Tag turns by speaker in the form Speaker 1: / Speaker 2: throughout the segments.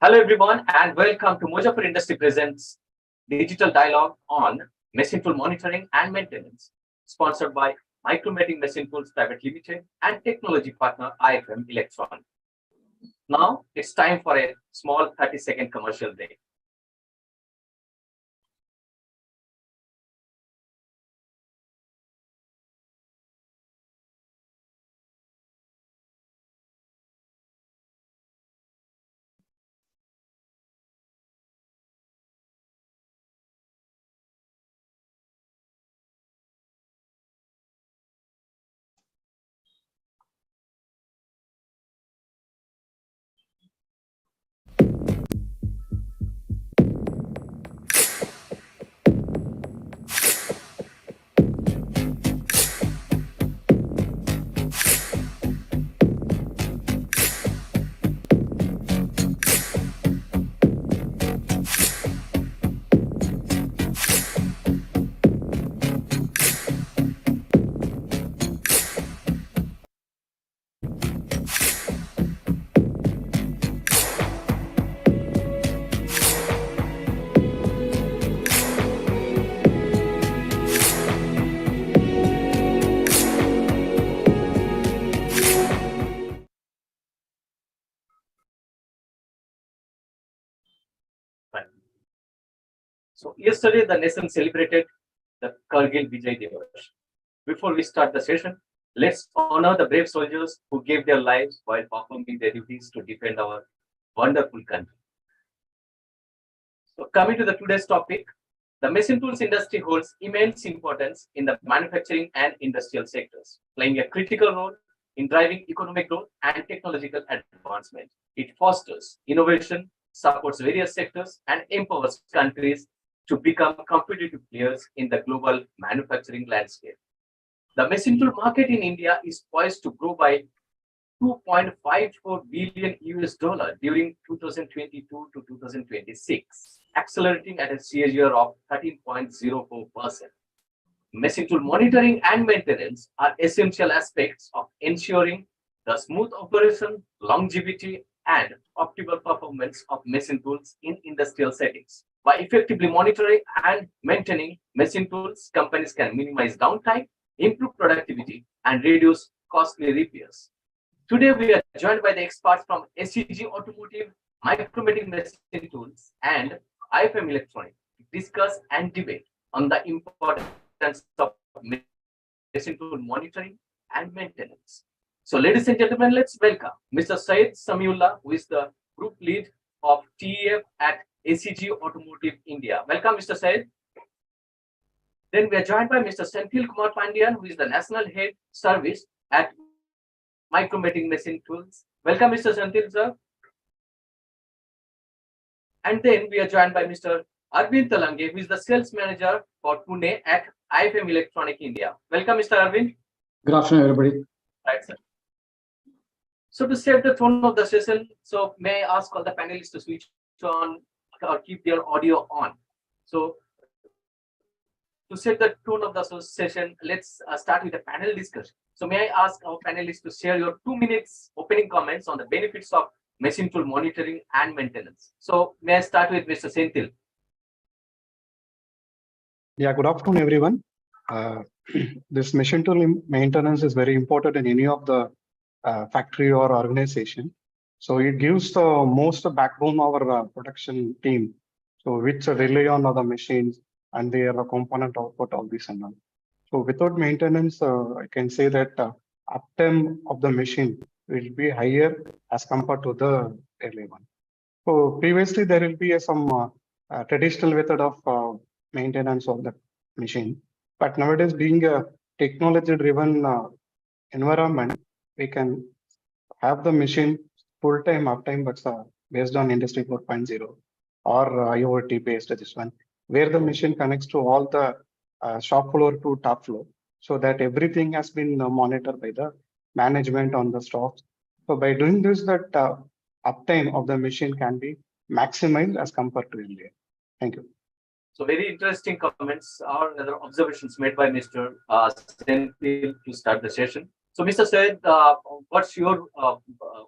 Speaker 1: Hello everyone and welcome to Mojapur Industry Presents Digital Dialogue on Machine Tool Monitoring and Maintenance, sponsored by Micromating Machine Tools Private Limited and technology partner IFM Electronics. Now it's time for a small 30-second commercial break. So yesterday the nation celebrated the Kargil Vijay Diwas. Before we start the session, let's honor the brave soldiers who gave their lives while performing their duties to defend our wonderful country. So coming to the today's topic, the machine tools industry holds immense importance in the manufacturing and industrial sectors, playing a critical role in driving economic growth and technological advancement. It fosters innovation, supports various sectors, and empowers countries to become competitive players in the global manufacturing landscape. The machine tool market in India is poised to grow by 2.54 billion US dollar during 2022 to 2026, accelerating at a CAGR of 13.04%. Machine tool monitoring and maintenance are essential aspects of ensuring the smooth operation, longevity, and optimal performance of machine tools in industrial settings. By effectively monitoring and maintaining machine tools, companies can minimize downtime, improve productivity, and reduce costly repairs. Today, we are joined by the experts from SCG Automotive, Micromating Machine Tools, and IFM Electronics to discuss and debate on the importance of machine tool monitoring and maintenance. So, ladies and gentlemen, let's welcome Mr. Syed Samiullah, who is the group lead of TEF at SCG Automotive India. Welcome, Mr. Syed. Then we are joined by Mr. Senthil Kumar Pandian, who is the National Head Service at Micromating Machine Tools. Welcome, Mr. Senthil, sir. And then we are joined by Mr. Arvind Talange, who is the Sales Manager for Pune at IFM Electronic India. Welcome, Mr. Arvind.
Speaker 2: Good afternoon, everybody.
Speaker 1: Right, sir. So to set the tone of the session, so may I ask all the panelists to switch on or keep their audio on. So to set the tone of the session, let's start with a panel discussion. So may I ask our panelists to share your 2 minutes opening comments on the benefits of machine tool monitoring and maintenance. So may I start with Mr. Senthil?
Speaker 2: Yeah, good afternoon, everyone. This machine tool maintenance is very important in any of the factory or organization. So it gives the most backbone of our production team, so which rely on other machines and their component output, all this and all. So without maintenance, I can say that uptime of the machine will be higher as compared to the early one. So previously there will be some traditional method of maintenance of the machine, but nowadays being a technology-driven environment, we can have the machine full-time uptime, but based on Industry 4.0 or IoT based this one, where the machine connects to all the shop floor to top floor, so that everything has been monitored by the management on the stocks. So by doing this, that uptime of the machine can be maximized as compared to earlier. Thank you.
Speaker 1: So very interesting comments or other observations made by Mr. Senthil to start the session. So Mr. Syed, what's your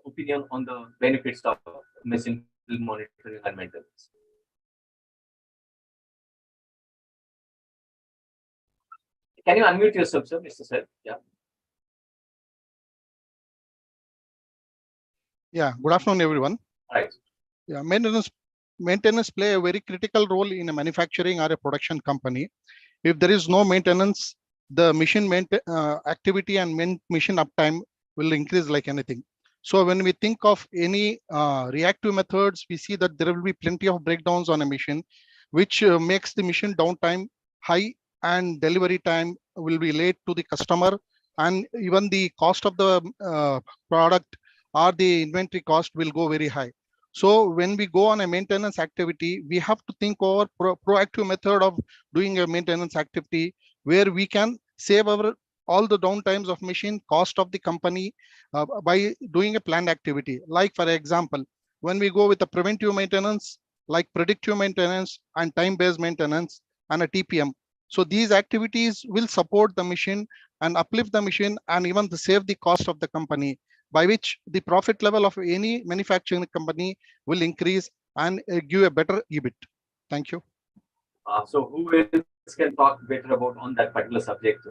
Speaker 1: opinion on the benefits of machine monitoring and maintenance. Can you unmute yourself, sir, Mr. Syed? Yeah.
Speaker 3: Yeah, good afternoon, everyone.
Speaker 1: Right.
Speaker 3: Yeah, maintenance play a very critical role in a manufacturing or a production company. If there is no maintenance, the machine activity and machine uptime will increase like anything. So when we think of any reactive methods, we see that there will be plenty of breakdowns on a machine, which makes the machine downtime high and delivery time will be late to the customer, and even the cost of the product or the inventory cost will go very high. So when we go on a maintenance activity, we have to think over proactive method of doing a maintenance activity where we can save all the downtimes of machine, cost of the company by doing a planned activity. Like for example, when we go with the preventive maintenance, like predictive maintenance and time-based maintenance and a TPM. So these activities will support the machine and uplift the machine and even to save the cost of the company, by which the profit level of any manufacturing company will increase and give a better EBIT. Thank you.
Speaker 1: So who else can talk better about on that particular subject?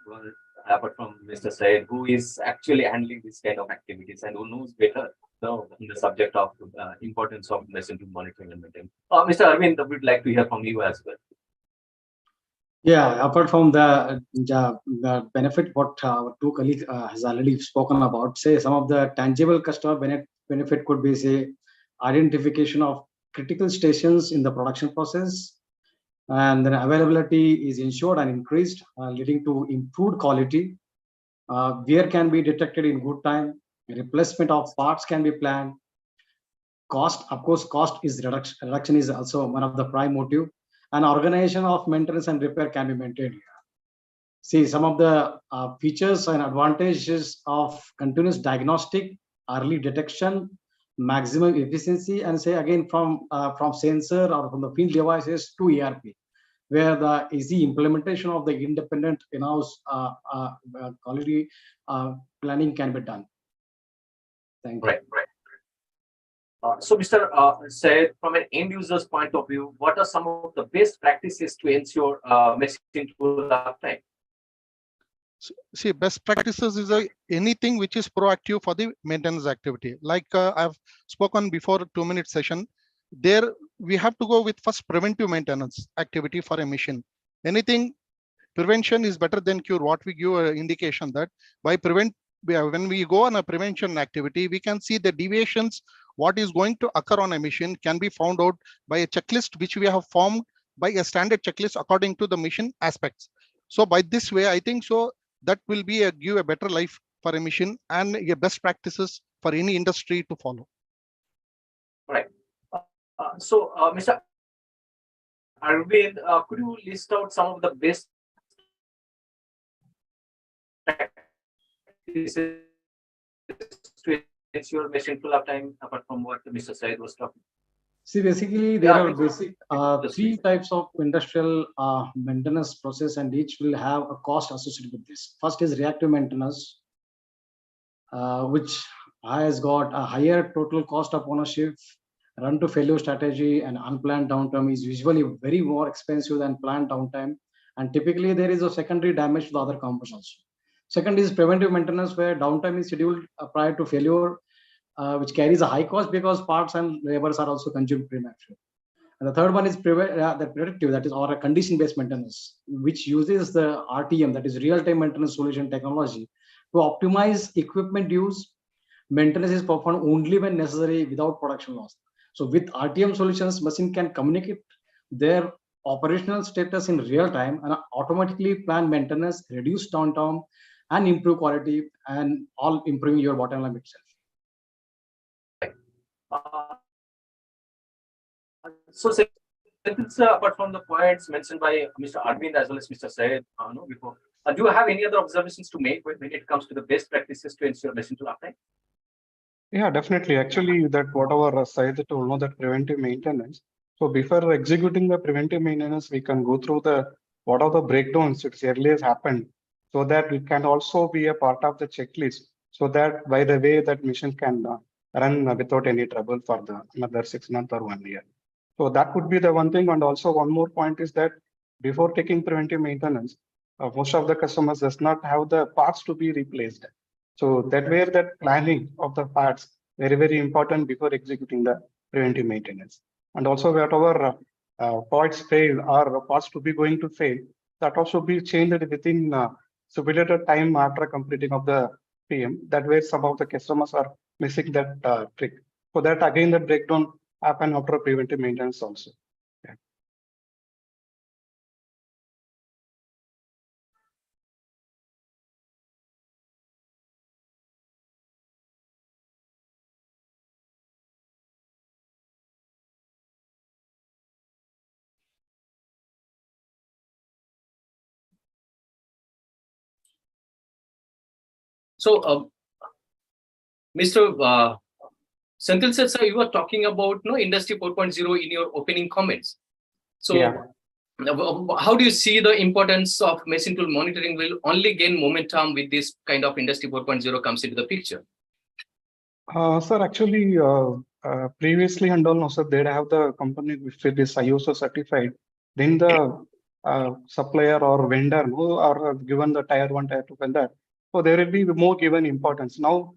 Speaker 1: Well, apart from Mr. Syed, who is actually handling this kind of activities and who knows better on the subject of importance of machine tool monitoring and maintenance? Mr. Arvind, we'd like to hear from you as well.
Speaker 4: Yeah, apart from the benefit what our two colleagues has already spoken about, say some of the tangible customer benefit could be, say, identification of critical stations in the production process, and then availability is ensured and increased, leading to improved quality. Wear can be detected in good time. Replacement of parts can be planned. Cost, of course, reduction is also one of the prime motive. And organization of maintenance and repair can be maintained here. See, some of the features and advantages of continuous diagnostic, early detection, maximum efficiency, and say again from sensor or from the field devices to ERP, where the easy implementation of the independent in-house quality planning can be done. Thank you.
Speaker 1: Right. So, Mr. Syed, from an end user's point of view, what are some of the best practices to ensure machine tool uptime?
Speaker 3: See, best practices is anything which is proactive for the maintenance activity. Like I've spoken before 2-minute session, there we have to go with first preventive maintenance activity for a machine. Anything prevention is better than cure. What we give an indication that by when we go on a prevention activity, we can see the deviations, what is going to occur on a machine can be found out by a checklist which we have formed by a standard checklist according to the machine aspects. So by this way, I think so that will be give a better life for a machine and a best practices for any industry to follow.
Speaker 1: Right. So, Mr. Arvind, could you list out some of the best practices to ensure machine tool uptime apart from what Mr. Syed was talking?
Speaker 4: See, basically there are basic three types of industrial maintenance process, and each will have a cost associated with this. First is reactive maintenance, which has got a higher total cost of ownership. Run to failure strategy and unplanned downtime is usually very more expensive than planned downtime, and typically there is a secondary damage to the other components also. Second is preventive maintenance, where downtime is scheduled prior to failure, which carries a high cost because parts and labors are also consumed prematurely. And the third one is the predictive, that is, or a condition-based maintenance, which uses the RTM, that is real-time maintenance solution technology, to optimize equipment use. Maintenance is performed only when necessary without production loss. So with RTM solutions, machine can communicate their operational status in real time and automatically plan maintenance, reduce downtime, and improve quality, and all improving your bottom line itself.
Speaker 1: So, apart from the points mentioned by Mr. Arvind as well as Mr. Syed before, do you have any other observations to make when it comes to the best practices to ensure machine tool uptime?
Speaker 2: Yeah, definitely. Actually, that whatever Syed told, know that preventive maintenance. So before executing the preventive maintenance, we can go through what are the breakdowns which earlier happened, so that it can also be a part of the checklist. So that by the way that machine can run without any trouble for the another 6 months or 1 year. So that would be the one thing. And also one more point is that before taking preventive maintenance, most of the customers does not have the parts to be replaced. So that where that planning of the parts very, very important before executing the preventive maintenance. And also whatever parts fail or parts to be going to fail, that also be changed within stipulated time after completing of the PM. That way some of the customers are missing that trick. So that again, the breakdown happen after preventive maintenance also. Yeah.
Speaker 1: So, Mr. Senthil sir, you were talking about Industry 4.0 in your opening comments. So,
Speaker 2: Yeah.
Speaker 1: how do you see the importance of machine tool monitoring will only gain momentum with this kind of Industry 4.0 comes into the picture?
Speaker 2: Sir, actually, previously and all, no, sir, they have the company which is ISO certified. Then the supplier or vendor who are given the tier 1, tier 2 vendor. So there will be more given importance. Now,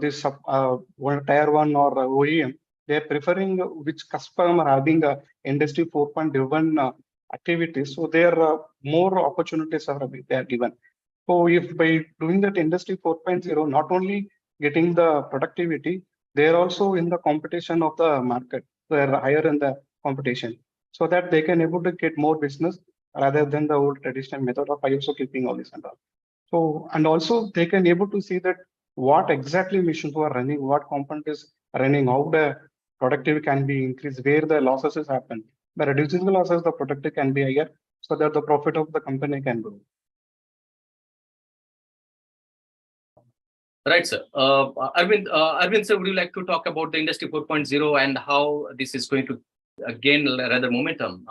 Speaker 2: this tier 1 or OEM, they're preferring which customer having a industry 4.1 activities. So there are more opportunities are they are given. So if by doing that industry 4.0, not only getting the productivity, they're also in the competition of the market. They're higher in the competition, so that they can able to get more business rather than the old traditional method of ISO keeping all this and all. So, and also they can able to see that what exactly machines are running, what component is running, how the productivity can be increased, where the losses is happen. By reducing the losses, the productivity can be higher, so that the profit of the company can grow.
Speaker 1: Right, sir. Arvind, sir, would you like to talk about the Industry 4.0 and how this is going to gain rather momentum,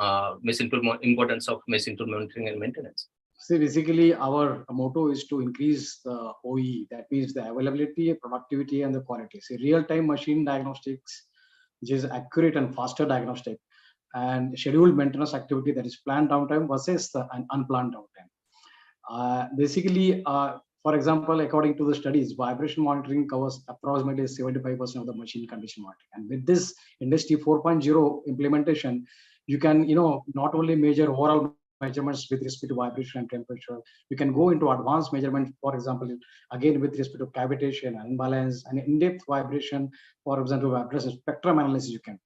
Speaker 1: importance of machine tool monitoring and maintenance?
Speaker 4: See, basically, our motto is to increase the OE. That means the availability, productivity, and the quality. See, real-time machine diagnostics, which is accurate and faster diagnostic, and scheduled maintenance activity that is planned downtime versus an unplanned downtime. Basically, for example, according to the studies, vibration monitoring covers approximately 75% of the machine condition monitoring. And with this Industry 4.0 implementation, you can, not only measure overall measurements with respect to vibration and temperature, you can go into advanced measurement, for example, again with respect to cavitation, imbalance, and in-depth vibration, for example, vibration spectrum analysis you can.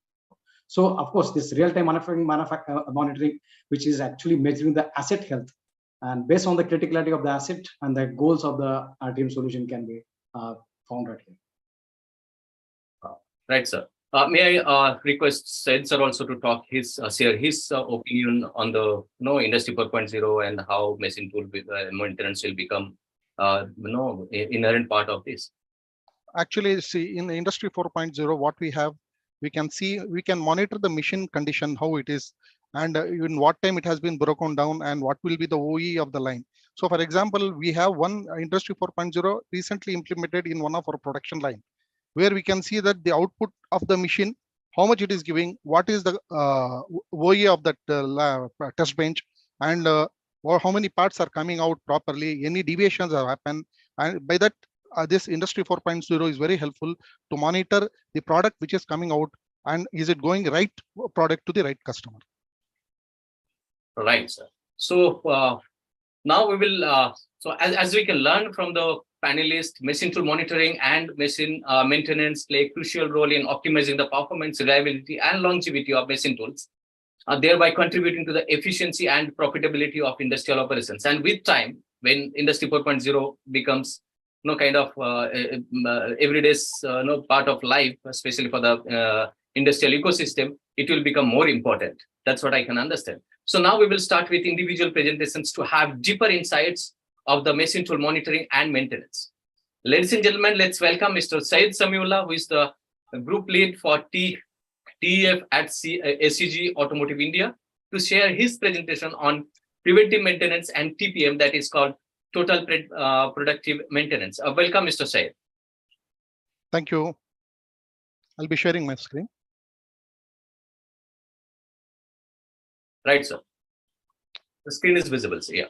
Speaker 4: So, of course, this real-time monitoring, which is actually measuring the asset health, and based on the criticality of the asset and the goals of the RTM solution can be found right here.
Speaker 1: Right, sir. May I request Syed sir also to talk share his opinion on the Industry 4.0 and how machine tool maintenance will become inherent part of this.
Speaker 3: Actually, see, in the Industry 4.0, what we have, we can monitor the machine condition, how it is, and in what time it has been broken down, and what will be the OE of the line. So, for example, we have one Industry 4.0 recently implemented in one of our production line, where we can see that the output of the machine, how much it is giving, what is the OE of that test bench, and how many parts are coming out properly, any deviations have happened, and by that, this Industry 4.0 is very helpful to monitor the product which is coming out, and is it going right product to the right customer.
Speaker 1: Right, sir. So now we will, so as we can learn from the panelists, machine tool monitoring and machine maintenance play a crucial role in optimizing the performance, reliability, and longevity of machine tools, thereby contributing to the efficiency and profitability of industrial operations. And with time, when Industry 4.0 becomes kind of everyday part of life, especially for the industrial ecosystem, it will become more important. That's what I can understand. So now we will start with individual presentations to have deeper insights of the machine tool monitoring and maintenance. Ladies and gentlemen, let's welcome Mr. Syed Samiullah, who is the group lead for TEF at SCG Automotive India, to share his presentation on preventive maintenance and TPM, that is called Total Productive Maintenance. Welcome, Mr. Syed.
Speaker 3: Thank you. I'll be sharing my screen.
Speaker 1: Right, sir. The screen is visible, so yeah.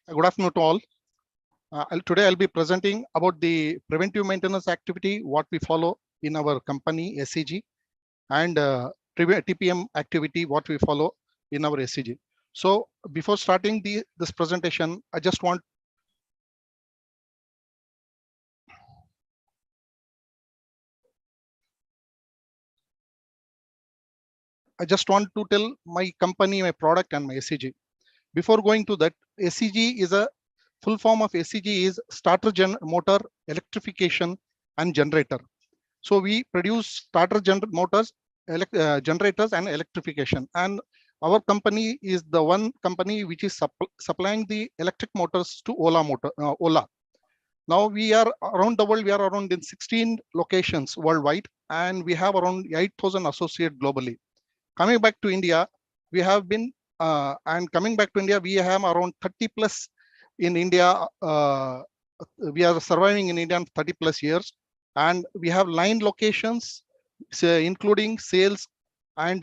Speaker 3: Good afternoon to all. Today I'll be presenting about the preventive maintenance activity, what we follow in our company SCG, and TPM activity, what we follow in our SCG. So before starting this presentation, I just want to tell my company, my product, and my SCG. Before going to that, SCG is a full form of SCG is starter motor, electrification, and generator. So we produce starter motors, generators, and electrification. And our company is the one company which is supplying the electric motors to Ola. Now we are around the world. We are around in 16 locations worldwide, and we have around 8,000 associates globally. Coming back to India, we have been we have around 30 plus in India. We are surviving in India 30 plus years, and we have 9 locations, including sales and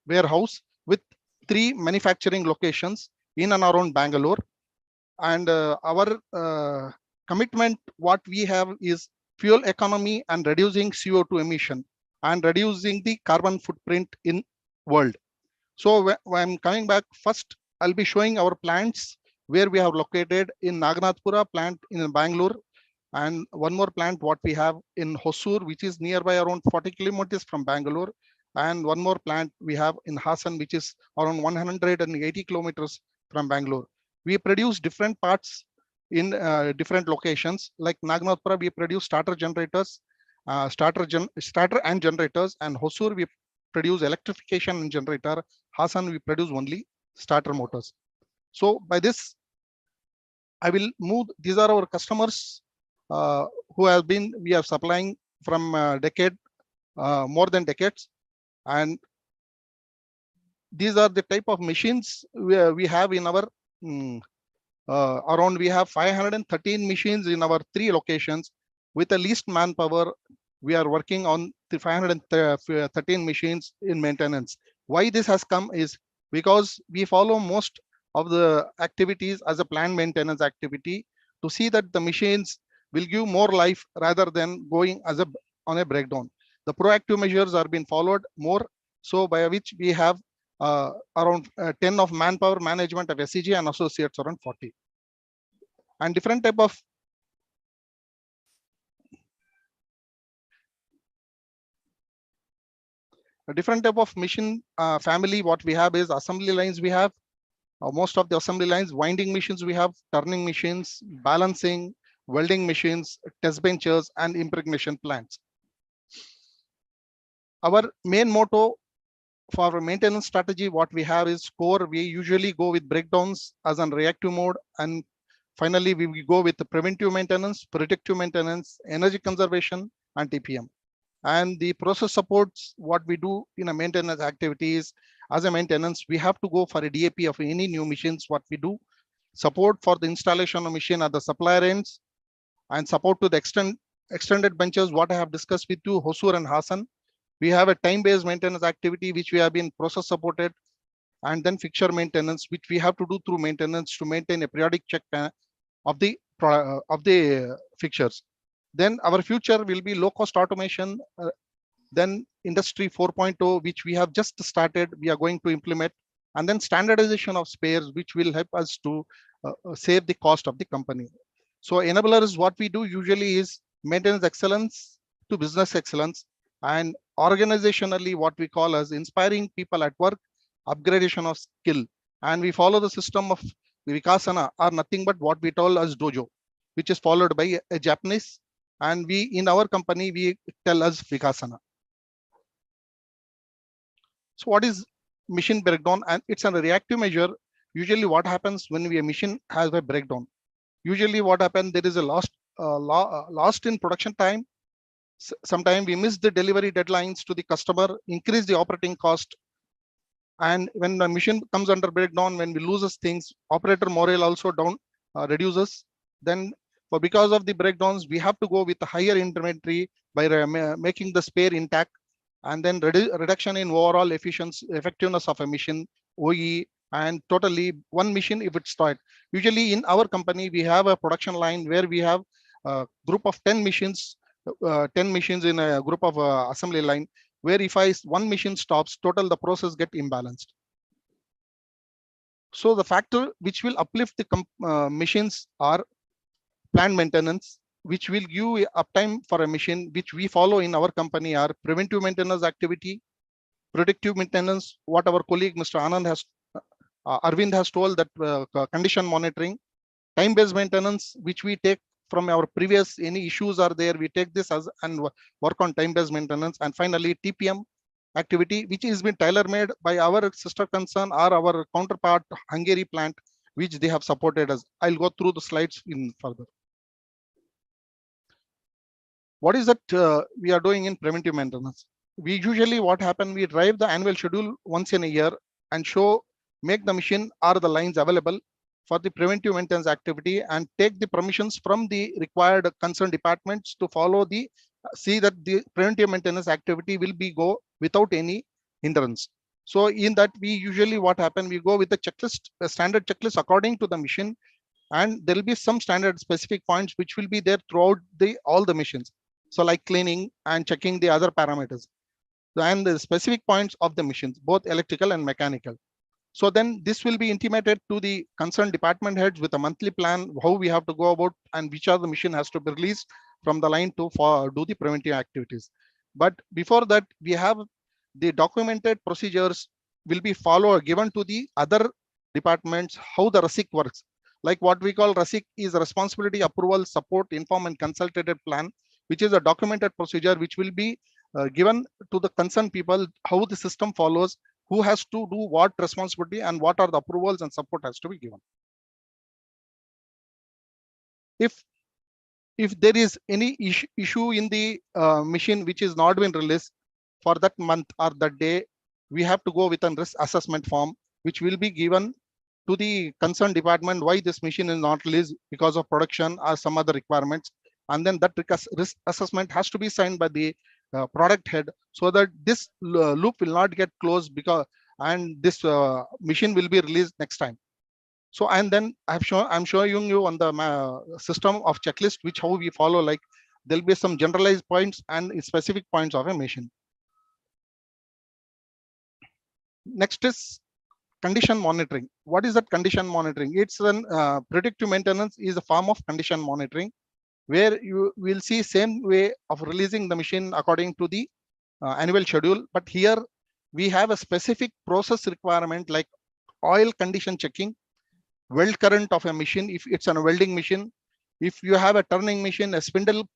Speaker 3: warehouse, with 3 manufacturing locations in and around Bangalore. And our commitment, what we have is fuel economy and reducing CO2 emission and reducing the carbon footprint in world. So when I'm coming back, first I'll be showing our plants where we have located in Naganatpura plant in Bangalore, and one more plant what we have in Hosur, which is nearby around 40 kilometers from Bangalore, and one more plant we have in Hassan, which is around 180 kilometers from Bangalore. We produce different parts in different locations. Like Naganatpura, we produce starter generators, starter and generators, and Hosur we produce electrification and generator. Hassan we produce only starter motors. So by this, I will move. These are our customers who have been we are supplying from more than decades, and these are the type of machines we have in our around. We have 513 machines in our 3 locations with the least manpower. We are working on the 513 machines in maintenance. Why this has come is because we follow most of the activities as a planned maintenance activity to see that the machines will give more life rather than going as on a breakdown. The proactive measures are being followed more, so by which we have around 10 of manpower management of SCG and associates around 40. And different type of machine family. What we have is assembly lines. We have most of the assembly lines, winding machines. We have turning machines, balancing, welding machines, test benches, and impregnation plants. Our main motto for our maintenance strategy, what we have is core. We usually go with breakdowns as on reactive mode, and finally we go with the preventive maintenance, predictive maintenance, energy conservation, and TPM. And the process supports what we do in a maintenance activities. As a maintenance, we have to go for a DAP of any new machines. What we do, support for the installation of machine at the supplier ends, and support to the extended benches. What I have discussed with you, Hosur and Hassan. We have a time-based maintenance activity which we have been process supported, and then fixture maintenance, which we have to do through maintenance to maintain a periodic check of the fixtures. Then our future will be low-cost automation. Then Industry 4.0, which we have just started, we are going to implement, and then standardization of spares, which will help us to save the cost of the company. So enablers, what we do usually is maintenance excellence to business excellence, and organizationally, what we call as inspiring people at work, upgradation of skill, and we follow the system of Vikasana, or nothing but what we call as dojo, which is followed by a Japanese. And we in our company, we tell us Vikasana. So what is machine breakdown? And it's a reactive measure. Usually what happens when a machine has a breakdown? Usually what happens, there is a lost in production time. Sometimes we miss the delivery deadlines to the customer, increase the operating cost. And when the machine comes under breakdown, when we loses things, operator morale also down reduces. Then For because of the breakdowns, we have to go with a higher inventory by making the spare intact, and then reduction in overall efficiency, effectiveness of a machine, OE, and totally one machine if it's start. Usually in our company, we have a production line where we have a group of 10 machines, 10 machines in a group of assembly line, where if one machine stops, total the process get imbalanced. So the factor which will uplift the machines are planned maintenance, which will give uptime for a machine, which we follow in our company are preventive maintenance activity, predictive maintenance, what our colleague Mr. Anand has, Arvind has told, that condition monitoring, time-based maintenance, which we take from our previous, any issues are there, we take this as and work on time-based maintenance. And finally, TPM activity, which has been tailor-made by our sister concern or our counterpart Hungary plant, which they have supported us. I'll go through the slides in further. What is that we are doing in preventive maintenance? We usually what happen, we drive the annual schedule once in a year and make the machine or the lines available for the preventive maintenance activity, and take the permissions from the required concerned departments to follow see that the preventive maintenance activity will be go without any hindrance. So in that, we usually what happen, we go with the checklist, a standard checklist according to the machine, and there will be some standard specific points which will be there throughout all the machines. So like cleaning and checking the other parameters and the specific points of the machines, both electrical and mechanical. So then this will be intimated to the concerned department heads with a monthly plan, how we have to go about and which are the machine has to be released from the line to do the preventive activities. But before that, we have the documented procedures will be given to the other departments, how the RASIC works. Like what we call RASIC is responsibility, approval, support, inform, and consultative plan, which is a documented procedure which will be given to the concerned people, how the system follows, who has to do what responsibility, and what are the approvals and support has to be given. If there is any issue in the machine which is not been released for that month or that day, we have to go with a risk assessment form, which will be given to the concerned department why this machine is not released because of production or some other requirements. And then that risk assessment has to be signed by the product head, so that this loop will not get closed and this machine will be released next time. So, and then I'm showing you on the system of checklist, which how we follow, like there'll be some generalized points and specific points of a machine. Next is condition monitoring. What is that condition monitoring? It's an predictive maintenance is a form of condition monitoring, where you will see same way of releasing the machine according to the annual schedule. But here we have a specific process requirement like oil condition checking, weld current of a machine if it's a welding machine, if you have a turning machine, a spindle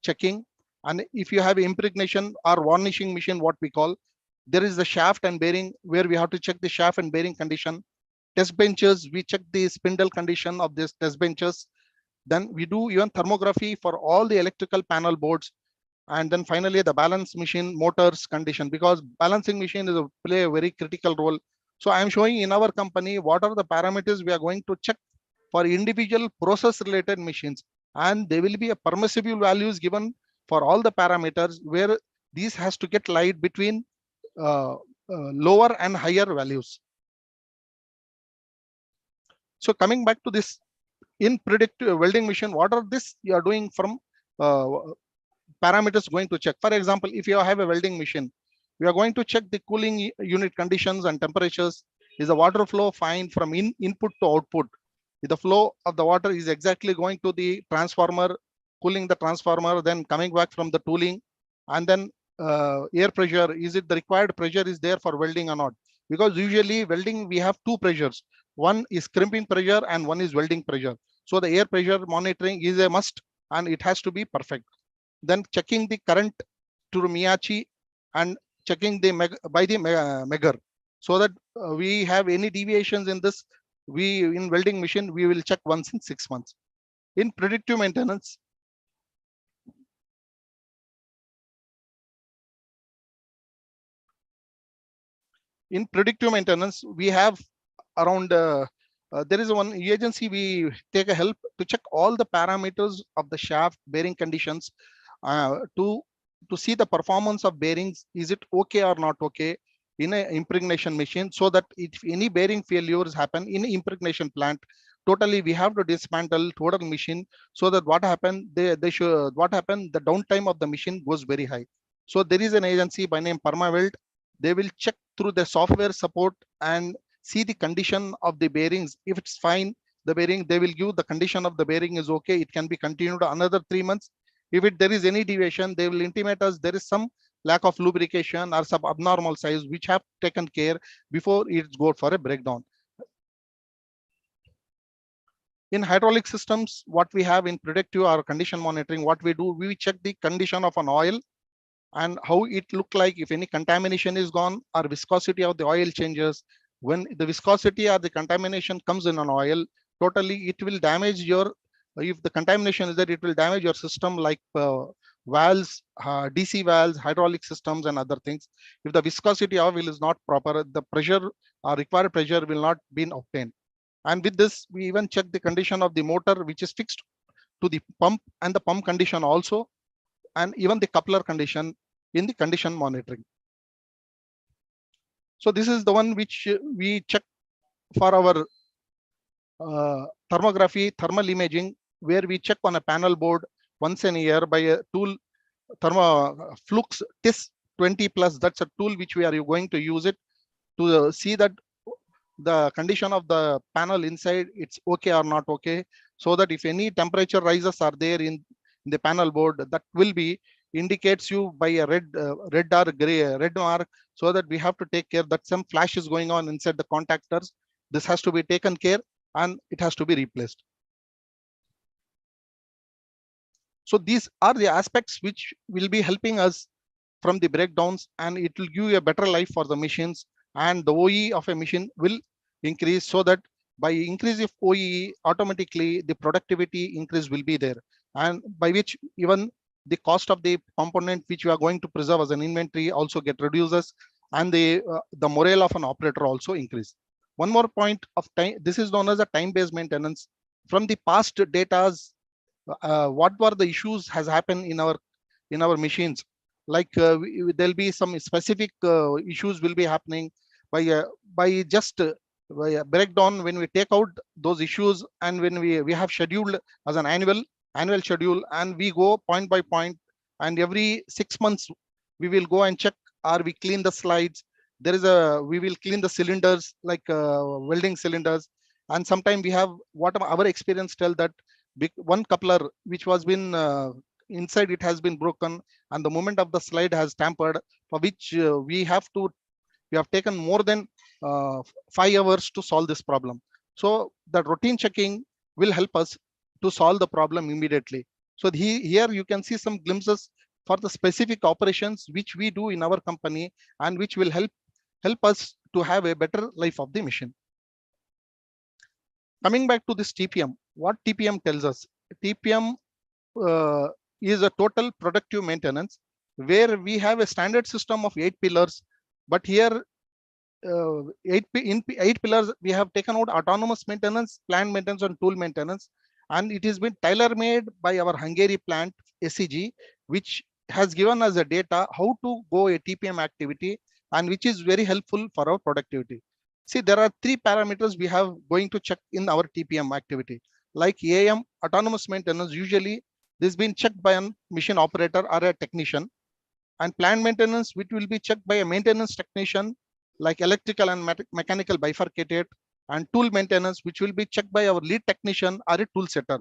Speaker 3: checking, and if you have impregnation or varnishing machine, what we call, there is the shaft and bearing where we have to check the shaft and bearing condition. Test benches, we check the spindle condition of this test benches. Then we do even thermography for all the electrical panel boards. And then finally, the balance machine motors condition, because balancing machine play a very critical role. So I'm showing in our company, what are the parameters we are going to check for individual process related machines. And there will be a permissible values given for all the parameters, where these has to get lied between lower and higher values. So coming back to this, in predictive welding machine, what are this you are doing from parameters going to check? For example, if you have a welding machine, we are going to check the cooling unit conditions and temperatures. Is the water flow fine from input to output? If the flow of the water is exactly going to the transformer, cooling the transformer, then coming back from the tooling, and then air pressure, is it the required pressure is there for welding or not? Because usually welding, we have two pressures. One is crimping pressure and one is welding pressure. So the air pressure monitoring is a must and it has to be perfect. Then checking the current to Miyachi and checking the by the Megger, so that we have any deviations in this, in welding machine, we will check once in 6 months. In predictive maintenance, we have around there is one agency we take a help to check all the parameters of the shaft bearing conditions to see the performance of bearings. Is it okay or not okay in a impregnation machine, so that if any bearing failures happen in impregnation plant, totally we have to dismantle total machine, so that what happened, they should what happened, the downtime of the machine goes very high. So there is an agency by name Permawelt. They will check through the software support and see the condition of the bearings. If it's fine, the bearing, they will give the condition of the bearing is okay, it can be continued another 3 months. If there is any deviation, they will intimate us there is some lack of lubrication or some abnormal size which have taken care before it goes for a breakdown. In hydraulic systems, what we have in predictive or condition monitoring, what we do, we check the condition of an oil and how it look like, if any contamination is gone or viscosity of the oil changes. When the viscosity or the contamination comes in an oil, totally it will damage your, if the contamination is there, it will damage your system like valves, DC valves, hydraulic systems and other things. If the viscosity of oil is not proper, the pressure or required pressure will not be obtained. And with this, we even check the condition of the motor, which is fixed to the pump, and the pump condition also, and even the coupler condition in the condition monitoring. So this is the one which we check for our thermography, thermal imaging, where we check on a panel board once a year by a tool, Flux TIS 20 plus. That's a tool which we are going to use it to see that the condition of the panel inside, it's okay or not okay, so that if any temperature rises are there in the panel board, that will be indicates you by a red or gray red mark, so that we have to take care that some flash is going on inside the contactors. This has to be taken care and it has to be replaced. So these are the aspects which will be helping us from the breakdowns, and it will give you a better life for the machines, and the OEE of a machine will increase, so that by increase of OEE, automatically the productivity increase will be there, and by which even the cost of the component which you are going to preserve as an inventory also get reduces, and the morale of an operator also increase. One more point of time, this is known as a time-based maintenance. From the past datas, what were the issues has happened in our machines, like there'll be some specific issues will be happening by just by a breakdown. When we take out those issues, and when we have scheduled as an annual schedule, and we go point by point, and every 6 months we will go and check, or we clean the slides. There is a, we will clean the cylinders, like welding cylinders, and sometimes we have, what our experience tell that one coupler which was been inside, it has been broken, and the moment of the slide has tampered, for which we have taken more than 5 hours to solve this problem. So the routine checking will help us to solve the problem immediately. So here you can see some glimpses for the specific operations which we do in our company, and which will help us to have a better life of the machine. Coming back to this TPM, what TPM tells us? TPM is a total productive maintenance, where we have a standard system of 8 pillars, but here 8 pillars we have taken out autonomous maintenance, plant maintenance and tool maintenance, and it has been tailor-made by our Hungary plant SEG, which has given us a data how to go a TPM activity, and which is very helpful for our productivity. See, there are 3 parameters we have going to check in our TPM activity. Like AM, autonomous maintenance, usually this has been checked by a machine operator or a technician, and plant maintenance, which will be checked by a maintenance technician, like electrical and mechanical bifurcated, and tool maintenance, which will be checked by our lead technician or a tool setter.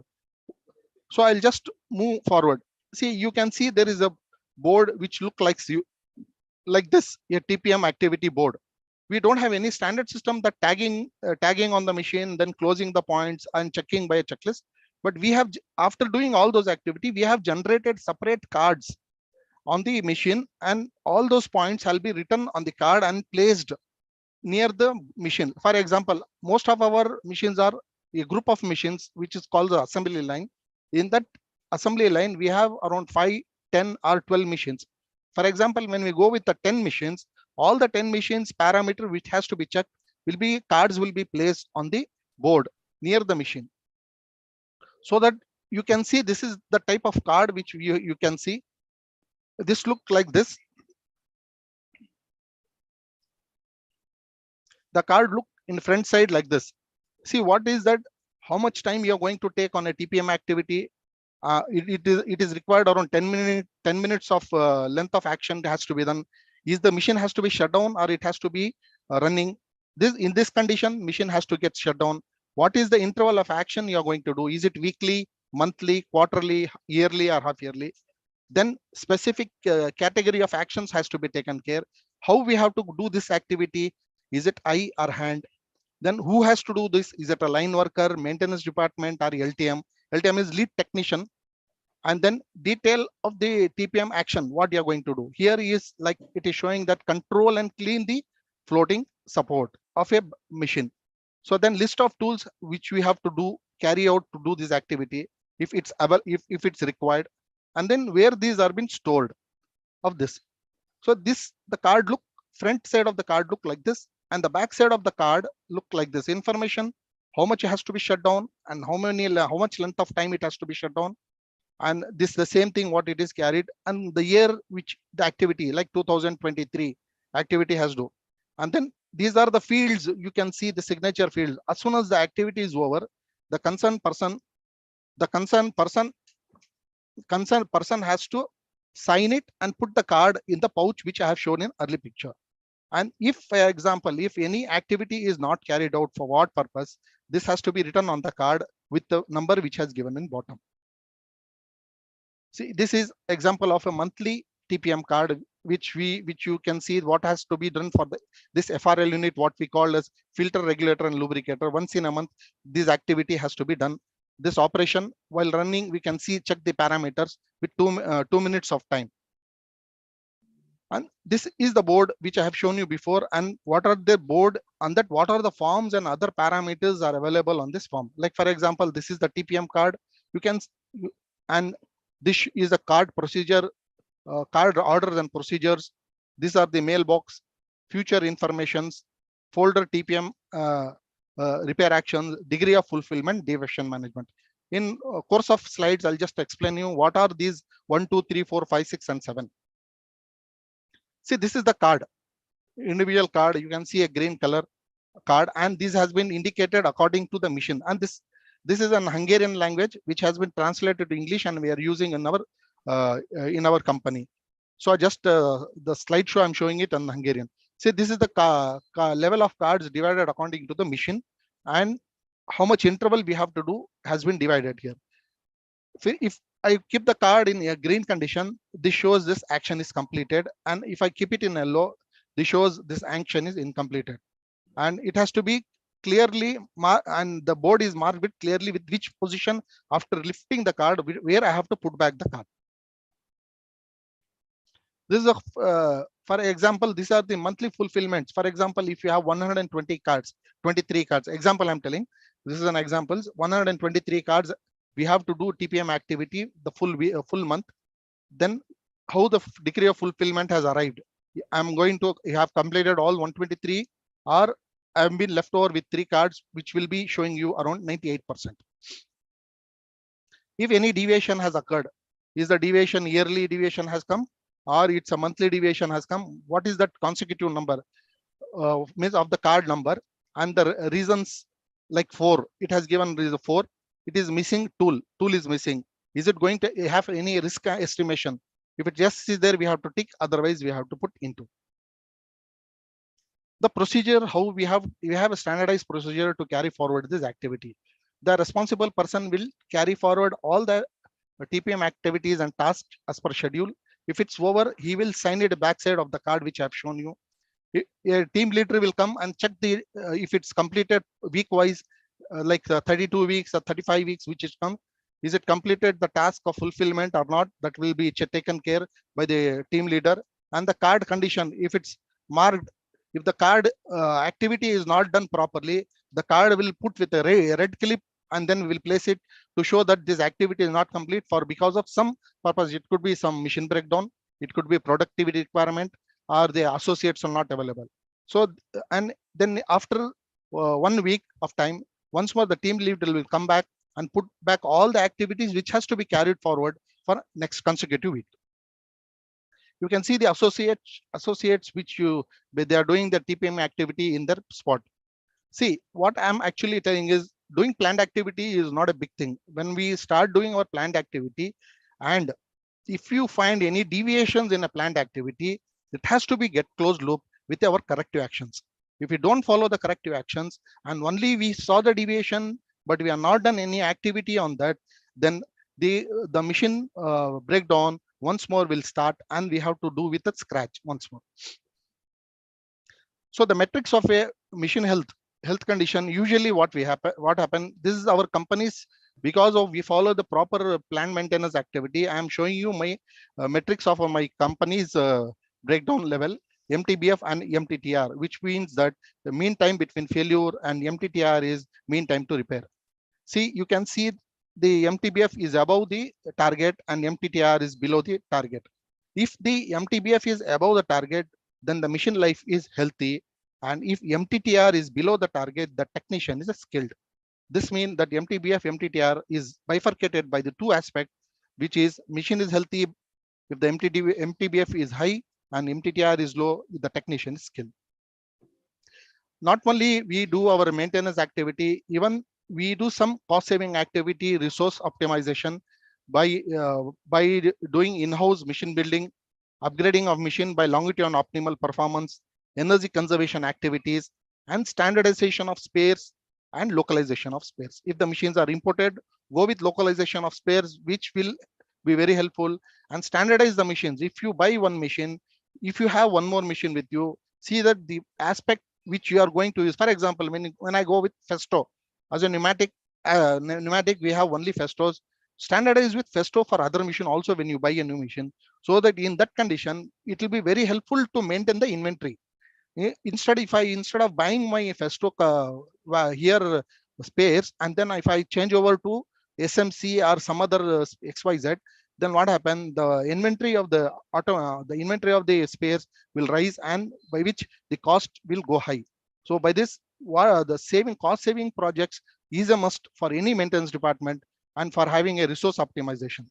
Speaker 3: So I'll just move forward. See, you can see there is a board which look like this, a TPM activity board. We don't have any standard system that tagging on the machine, then closing the points and checking by a checklist. But we have, after doing all those activity, we have generated separate cards on the machine, and all those points shall be written on the card and placed near the machine. For example, most of our machines are a group of machines, which is called the assembly line. In that assembly line, we have around 5, 10 or 12 machines. For example, when we go with the 10 machines, all the 10 machines parameter which has to be checked will be, cards will be placed on the board near the machine, so that you can see this is the type of card which you can see. This look like this. The card look in front side like this. See what is that? How much time you are going to take on a TPM activity? It is required around 10 minutes of length of action has to be done. Is the machine has to be shut down or it has to be running? In this condition, machine has to get shut down. What is the interval of action you are going to do? Is it weekly, monthly, quarterly, yearly, or half yearly? Then specific category of actions has to be taken care. How we have to do this activity? Is it eye or hand? Then who has to do this? Is it a line worker, maintenance department, or LTM? LTM is lead technician. And then detail of the TPM action, what you are going to do. Here is like it is showing that control and clean the floating support of a machine. So then list of tools which we have to do, carry out to do this activity if it's required, and then where these are being stored of this. So this, the card look, front side of the card look like this, and the back side of the card look like this. Information, how much it has to be shut down, and how much length of time it has to be shut down. And this the same thing what it is carried, and the year which the activity, like 2023 activity has do. And then these are the fields. You can see the signature field. As soon as the activity is over, the concerned person has to sign it and put the card in the pouch which I have shown in early picture. And if, for example, if any activity is not carried out for what purpose, this has to be written on the card with the number which has given in bottom. See, this is example of a monthly TPM card, which you can see what has to be done for this FRL unit, what we call as filter, regulator, and lubricator. Once in a month, this activity has to be done. This operation while running, we can see, check the parameters with 2 minutes of time. And this is the board which I have shown you before. And what are the board on that? What are the forms and other parameters are available on this form? Like for example, this is the TPM card. You can, and this is a card procedure, card orders and procedures. These are the mailbox, future informations, folder TPM, repair actions, degree of fulfillment, deviation management. In course of slides, I'll just explain you what are these 1, 2, 3, 4, 5, 6, and 7. See, this is the card, individual card. You can see a green color card, and this has been indicated according to the mission. And this is an Hungarian language which has been translated to English, and we are using in our company. So I just the slideshow I'm showing it in Hungarian. See, this is the level of cards divided according to the mission, and how much interval we have to do has been divided here. If I keep the card in a green condition, this shows this action is completed, and if I keep it in yellow, this shows this action is incompleted. And it has to be clearly marked, and the board is marked with clearly with which position after lifting the card where I have to put back the card. This is for example, these are the monthly fulfillments. For example, if you have 120 cards, 23 cards, example I'm telling, this is an example, 123 cards, we have to do TPM activity the full month. Then how the degree of fulfillment has arrived. I'm going to have completed all 123, or I've been left over with 3 cards, which will be showing you around 98%. If any deviation has occurred, is the deviation yearly deviation has come, or it's a monthly deviation has come? What is that consecutive number? Means of the card number, and the reasons, like 4, it has given reason 4. It is missing tool is missing. Is it going to have any risk estimation? If it just is there, we have to tick, otherwise we have to put into. The procedure, how we have a standardized procedure to carry forward this activity. The responsible person will carry forward all the TPM activities and tasks as per schedule. If it's over, he will sign it backside of the card which I've shown you. A team leader will come and check the if it's completed week wise, like 32 weeks or 35 weeks, which is come. Is it completed the task of fulfillment or not? That will be taken care by the team leader. And the card condition, if it's marked, if the card activity is not done properly, the card will put with a red clip, and then we will place it to show that this activity is not complete for because of some purpose. It could be some machine breakdown, it could be productivity requirement, or the associates are not available. So, and then after 1 week of time, once more the team lead will come back and put back all the activities which has to be carried forward for next consecutive week. You can see the associates which they are doing the TPM activity in their spot. See, what I'm actually telling is doing planned activity is not a big thing. When we start doing our planned activity, and if you find any deviations in a planned activity, it has to be get closed loop with our corrective actions. If we don't follow the corrective actions and only we saw the deviation, but we have not done any activity on that, then the mission breakdown once more will start, and we have to do with a scratch once more. So the metrics of a mission health condition, usually what happen, this is our companies, because of we follow the proper plant maintenance activity. I am showing you my metrics of my company's breakdown level, MTBF and MTTR, which means that the mean time between failure and MTTR is mean time to repair. See, you can see the MTBF is above the target and MTTR is below the target. If the MTBF is above the target, then the mission life is healthy. And if MTTR is below the target, the technician is skilled. This means that MTBF, MTTR is bifurcated by the two aspects, which is mission is healthy if the MTBF is high and MTTR is low, the technician is skilled. Not only we do our maintenance activity, even we do some cost saving activity, resource optimization by doing in-house mission building, upgrading of machine by longitude and optimal performance, energy conservation activities, and standardization of spares and localization of spares. If the machines are imported, go with localization of spares, which will be very helpful, and standardize the machines. If you buy one machine, if you have one more machine with you, see that the aspect which you are going to use. For example, when I go with Festo as a pneumatic, we have only Festos. Standardize with Festo for other machine also when you buy a new machine, so that in that condition it will be very helpful to maintain the inventory. Instead of buying my Festo here spares, and then if I change over to SMC or some other XYZ, then what happened? The inventory of the spares will rise, and by which the cost will go high. So by this, the cost saving projects is a must for any maintenance department and for having a resource optimization.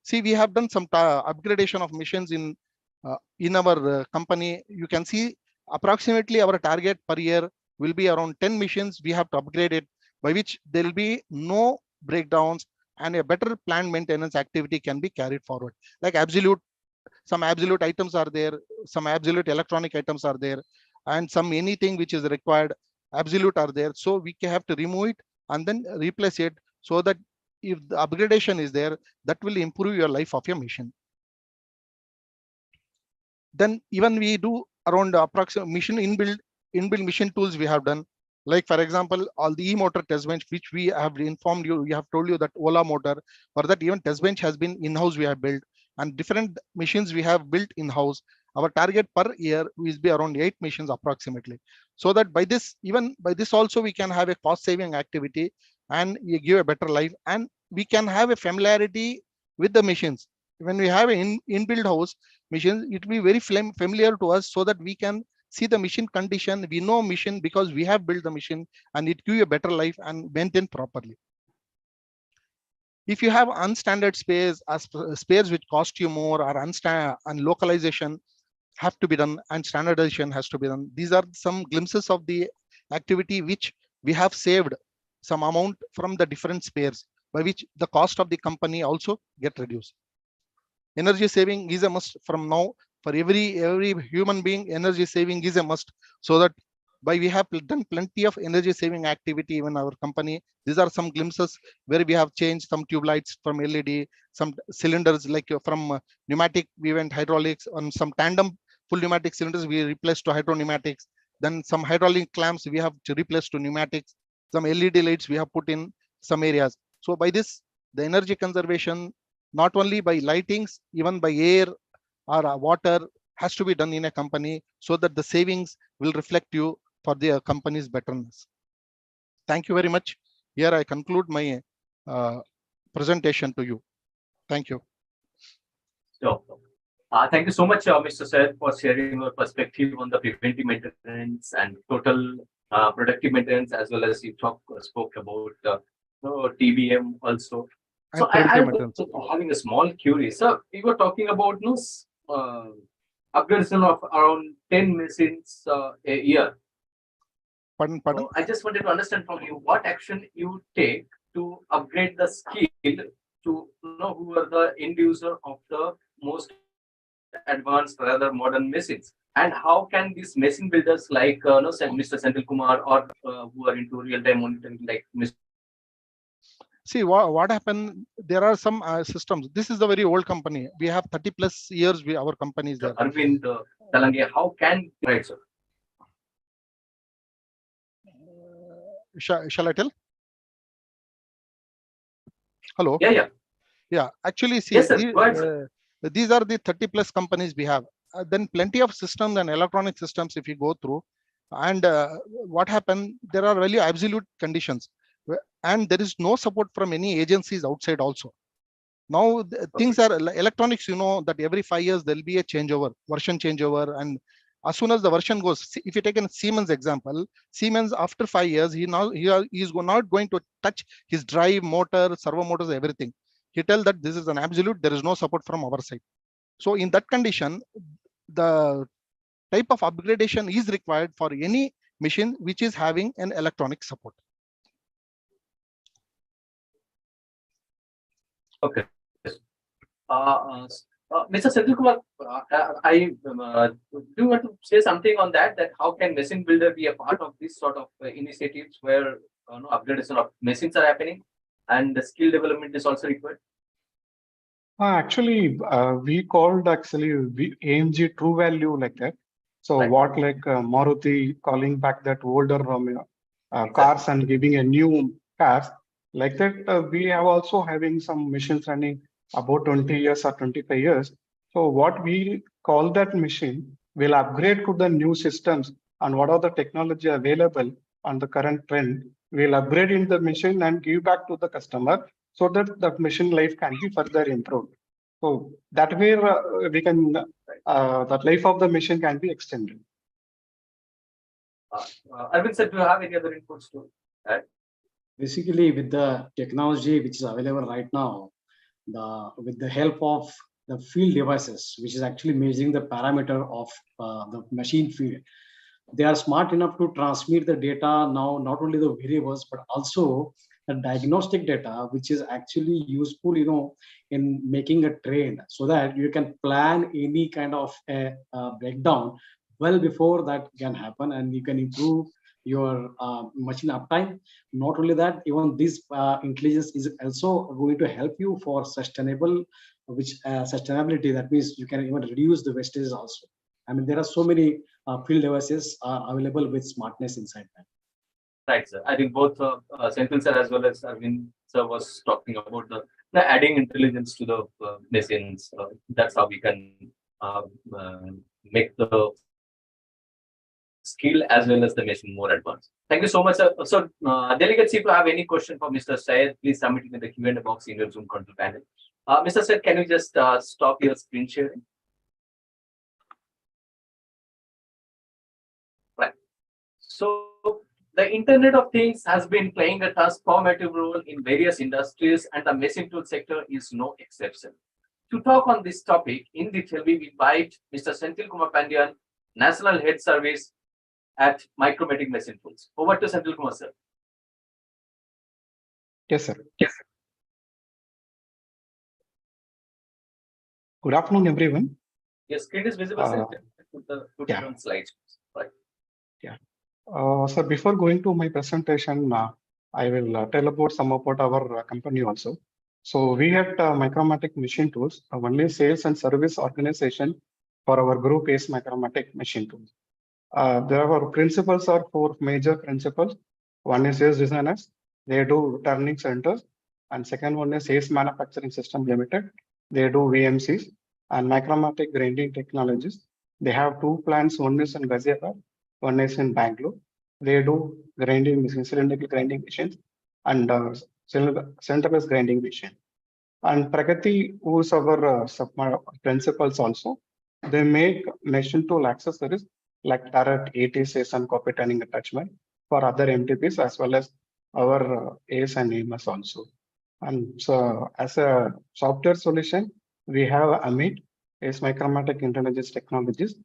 Speaker 3: See, we have done some upgradation of machines in our company. You can see approximately our target per year will be around 10 machines we have to upgrade it, by which there will be no breakdowns and a better planned maintenance activity can be carried forward. Like some absolute items are there, some absolute electronic items are there, and some anything which is required absolute are there. So we have to remove it and then replace it, so that if the upgradation is there, that will improve your life of your machine. Then even we do around approximate mission inbuilt mission tools we have done. Like for example, all the e-motor test bench, which we have informed you, we have told you that Ola motor, for that even test bench has been in-house we have built, and different machines we have built in-house. Our target per year will be around 8 machines approximately. So that by this also we can have a cost saving activity and we give a better life, and we can have a familiarity with the machines. When we have an inbuilt house machines, it will be very familiar to us, so that we can see the machine condition. We know machine because we have built the machine, and it gives you a better life and maintain properly. If you have unstandard spares which cost you more, or and localization have to be done and standardization has to be done. These are some glimpses of the activity which we have saved some amount from the different spares, by which the cost of the company also get reduced. Energy saving is a must from now. For every human being, energy saving is a must, so that by we have done plenty of energy saving activity in our company. These are some glimpses where we have changed some tube lights from LED, some cylinders like from pneumatic we went hydraulics, on some tandem full pneumatic cylinders we replaced to hydro pneumatics. Then some hydraulic clamps we have to replace to pneumatics. Some LED lights we have put in some areas. So by this, the energy conservation, not only by lightings, even by air or water, has to be done in a company, so that the savings will reflect you for the company's betterness. Thank you very much. Here I conclude my presentation to you. Thank you.
Speaker 1: So, thank you so much, Mr. Sir, for sharing your perspective on the preventive maintenance and total productive maintenance, as well as you spoke about TBM also. So
Speaker 3: And
Speaker 1: I
Speaker 3: preventive
Speaker 1: was
Speaker 3: maintenance.
Speaker 1: having a small query. So we were talking about upgradation of around 10 machines a year.
Speaker 3: Pardon.
Speaker 1: So I just wanted to understand from you what action you take to upgrade the skill to know who are the end user of the most advanced, rather modern machines, and how can these machine builders like Mr. Senthil Kumar or who are into real-time monitoring like Mr.
Speaker 3: See what happened. There are some systems. This is a very old company. We have 30 plus years. Our company is there.
Speaker 1: Arvind Talange, how can right, sir?
Speaker 3: Shall I tell? Hello.
Speaker 1: Yeah.
Speaker 3: Yeah. Actually, see,
Speaker 1: Yes, sir. Go ahead, sir.
Speaker 3: these are the 30 plus companies we have. Then plenty of systems and electronic systems if you go through. And what happened? There are really absolute conditions, and there is no support from any agencies outside also. Now things are electronics. You know that every 5 years there will be a changeover, version changeover, and as soon as the version goes, if you take a Siemens example, Siemens after 5 years, he is not going to touch his drive, motor, servo motors, everything. He tells that this is an absolute. There is no support from our side. So in that condition, the type of upgradation is required for any machine which is having an electronic support.
Speaker 1: Okay. Mr. Senthil Kumar, I do you want to say something on that? That how can machine builder be a part of this sort of initiatives where upgradation of machines are happening and the skill development is also required?
Speaker 2: Actually, we called AMG True Value like that. So
Speaker 1: Right.
Speaker 2: what like Maruti calling back that older cars and giving a new cars like that. We have also having some machines running about 20 years or 25 years. So what we call that machine will upgrade to the new systems and what are the technology available on the current trend. We'll upgrade in the machine and give back to the customer so that the machine life can be further improved. So that way we can, the life of the machine can be extended.
Speaker 1: Arvind sir, do you have any other inputs to add?
Speaker 4: Basically, with the technology which is available right now, with the help of the field devices, which is actually measuring the parameter of the machine field, they are smart enough to transmit the data now, not only the variables, but also the diagnostic data, which is actually useful, in making a trend so that you can plan any kind of a breakdown well before that can happen, and you can improve your machine uptime. Not only that, even this intelligence is also going to help you for sustainability. That means you can even reduce the wastage also. I mean, there are so many field devices are available with smartness inside them.
Speaker 1: Right, sir. I think both Senthil sir as well as Arvind sir was talking about the adding intelligence to the machines. That's how we can make the skill as well as the machine more advanced. Thank you so much, sir. So, delegates, if you have any question for Mr. Syed, please submit it in the Q&A box in your Zoom control panel. Mr. Syed, can you just stop your screen sharing? Right. So, the Internet of Things has been playing a transformative role in various industries, and the machine tool sector is no exception. To talk on this topic in detail, we invite Mr. Senthil Kumar Pandyan, National Head Service at Micromatic Machine Tools. Over to Senthil Kumar, sir.
Speaker 2: Yes, sir. Good afternoon, everyone.
Speaker 1: Your screen is visible, sir. Put it on slides. Right.
Speaker 2: Yeah. So before going to my presentation, I will tell about some about our company also. So we at Micromatic Machine Tools, only sales and service organization for our group is Micromatic Machine Tools. There are principles are 4 major principles. One is sales designers, they do turning centers, and second one is Sales Manufacturing System Limited, they do VMCs, and Micromatic Grinding Technologies. They have 2 plants, one is in Ghaziabad, one is in Bangalore. They do grinding machines, cylindrical grinding machines, and centerless grinding machine. And Pragati, who is our principals also, they make machine tool accessories like turret, ATCs, and copy turning attachment. for other MTPs as well as our ACE and AMS also. And so as a software solution, we have Amit, ACE Micromatic Intelligence Technologies,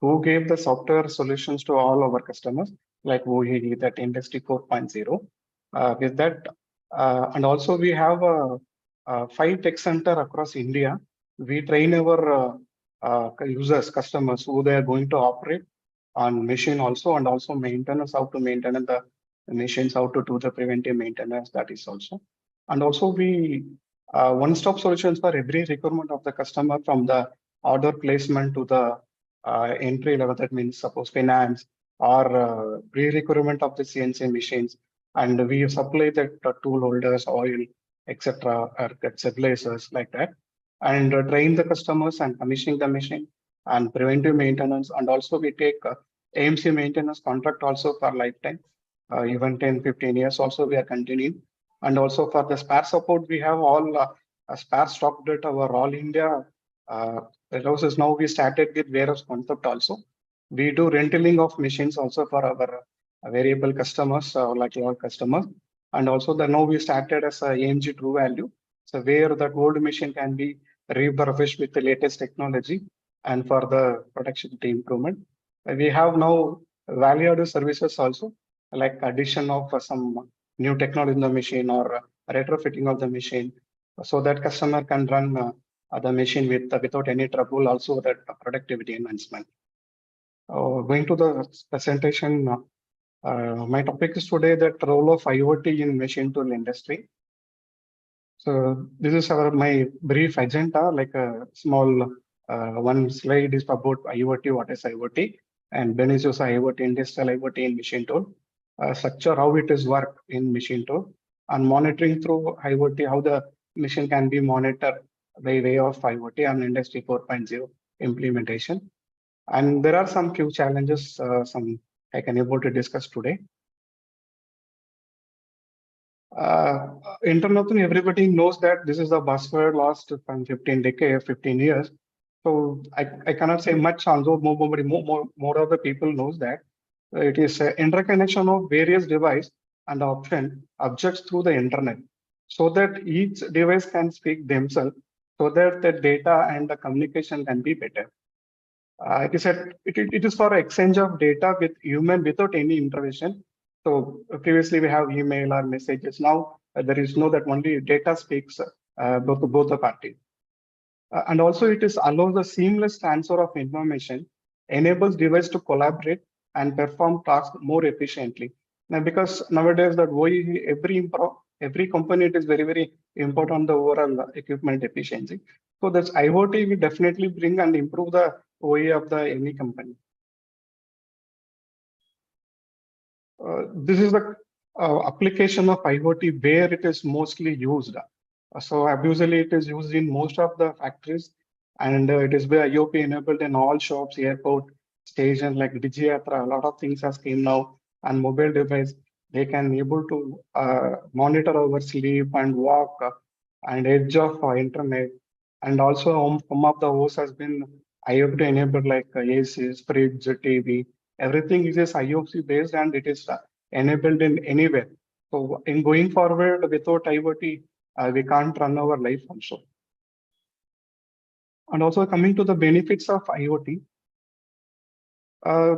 Speaker 2: who gave the software solutions to all our customers, like OEE, that Industry 4.0. With that, and also we have a 5 tech center across India. We train our users, customers, who they are going to operate on machine also, and also maintenance, how to maintain the machines, how to do the preventive maintenance, that is also. And also we one-stop solutions for every requirement of the customer, from the order placement to the entry level, that means suppose finance or pre-requirement of the CNC machines. And we supply the tool holders, oil, etc., or stabilizers like that, and train the customers and commissioning the machine and preventive maintenance. And also we take AMC maintenance contract also for lifetime, even 10, 15 years also we are continuing. And also for the spare support, we have all spare stock at our all India warehouses. Now we started with warehouse concept also. We do rentaling of machines also for our variable customers, like our customers. And also now we started as a AMG True Value. So where the old machine can be refurbished with the latest technology and for the productivity improvement. We have now value-added services also, like addition of some new technology in the machine or retrofitting of the machine, so that customer can run the machine without any trouble, also that productivity enhancement. Going to the presentation, my topic is today that role of IoT in machine tool industry. So this is my brief agenda, like a small one slide is about IoT, what is IoT, and then is also IoT, industrial IoT in machine tool, structure, how it is work in machine tool, and monitoring through IoT, how the machine can be monitored by way of IoT and Industry 4.0 implementation. And there are some few challenges, some I can able to discuss today. Internet, everybody knows that this is the buzzword last 15 years. So I cannot say much, although more of the people knows that. It is interconnection of various devices and objects through the internet, so that each device can speak themselves, so that the data and the communication can be better. It is for exchange of data with human without any intervention. So previously we have email or messages. Now there is no that only data speaks both the parties. And also it is allows the seamless transfer of information, enables device to collaborate and perform tasks more efficiently. Now, because nowadays that every company, it is very important, the overall equipment efficiency. So this IoT will definitely bring and improve the OE of any company. This is the application of IoT where it is mostly used. So usually it is used in most of the factories, and it is by IoT enabled in all shops, airport, stations like DigiYatra. A lot of things has came now, and mobile device, they can able to monitor our sleep and walk and edge of internet. And also some of the OS has been IoT enabled, like ACs, fridge, TV. Everything is IoT based, and it is enabled in anywhere. So in going forward, without IoT, we can't run our life also. And also coming to the benefits of IoT,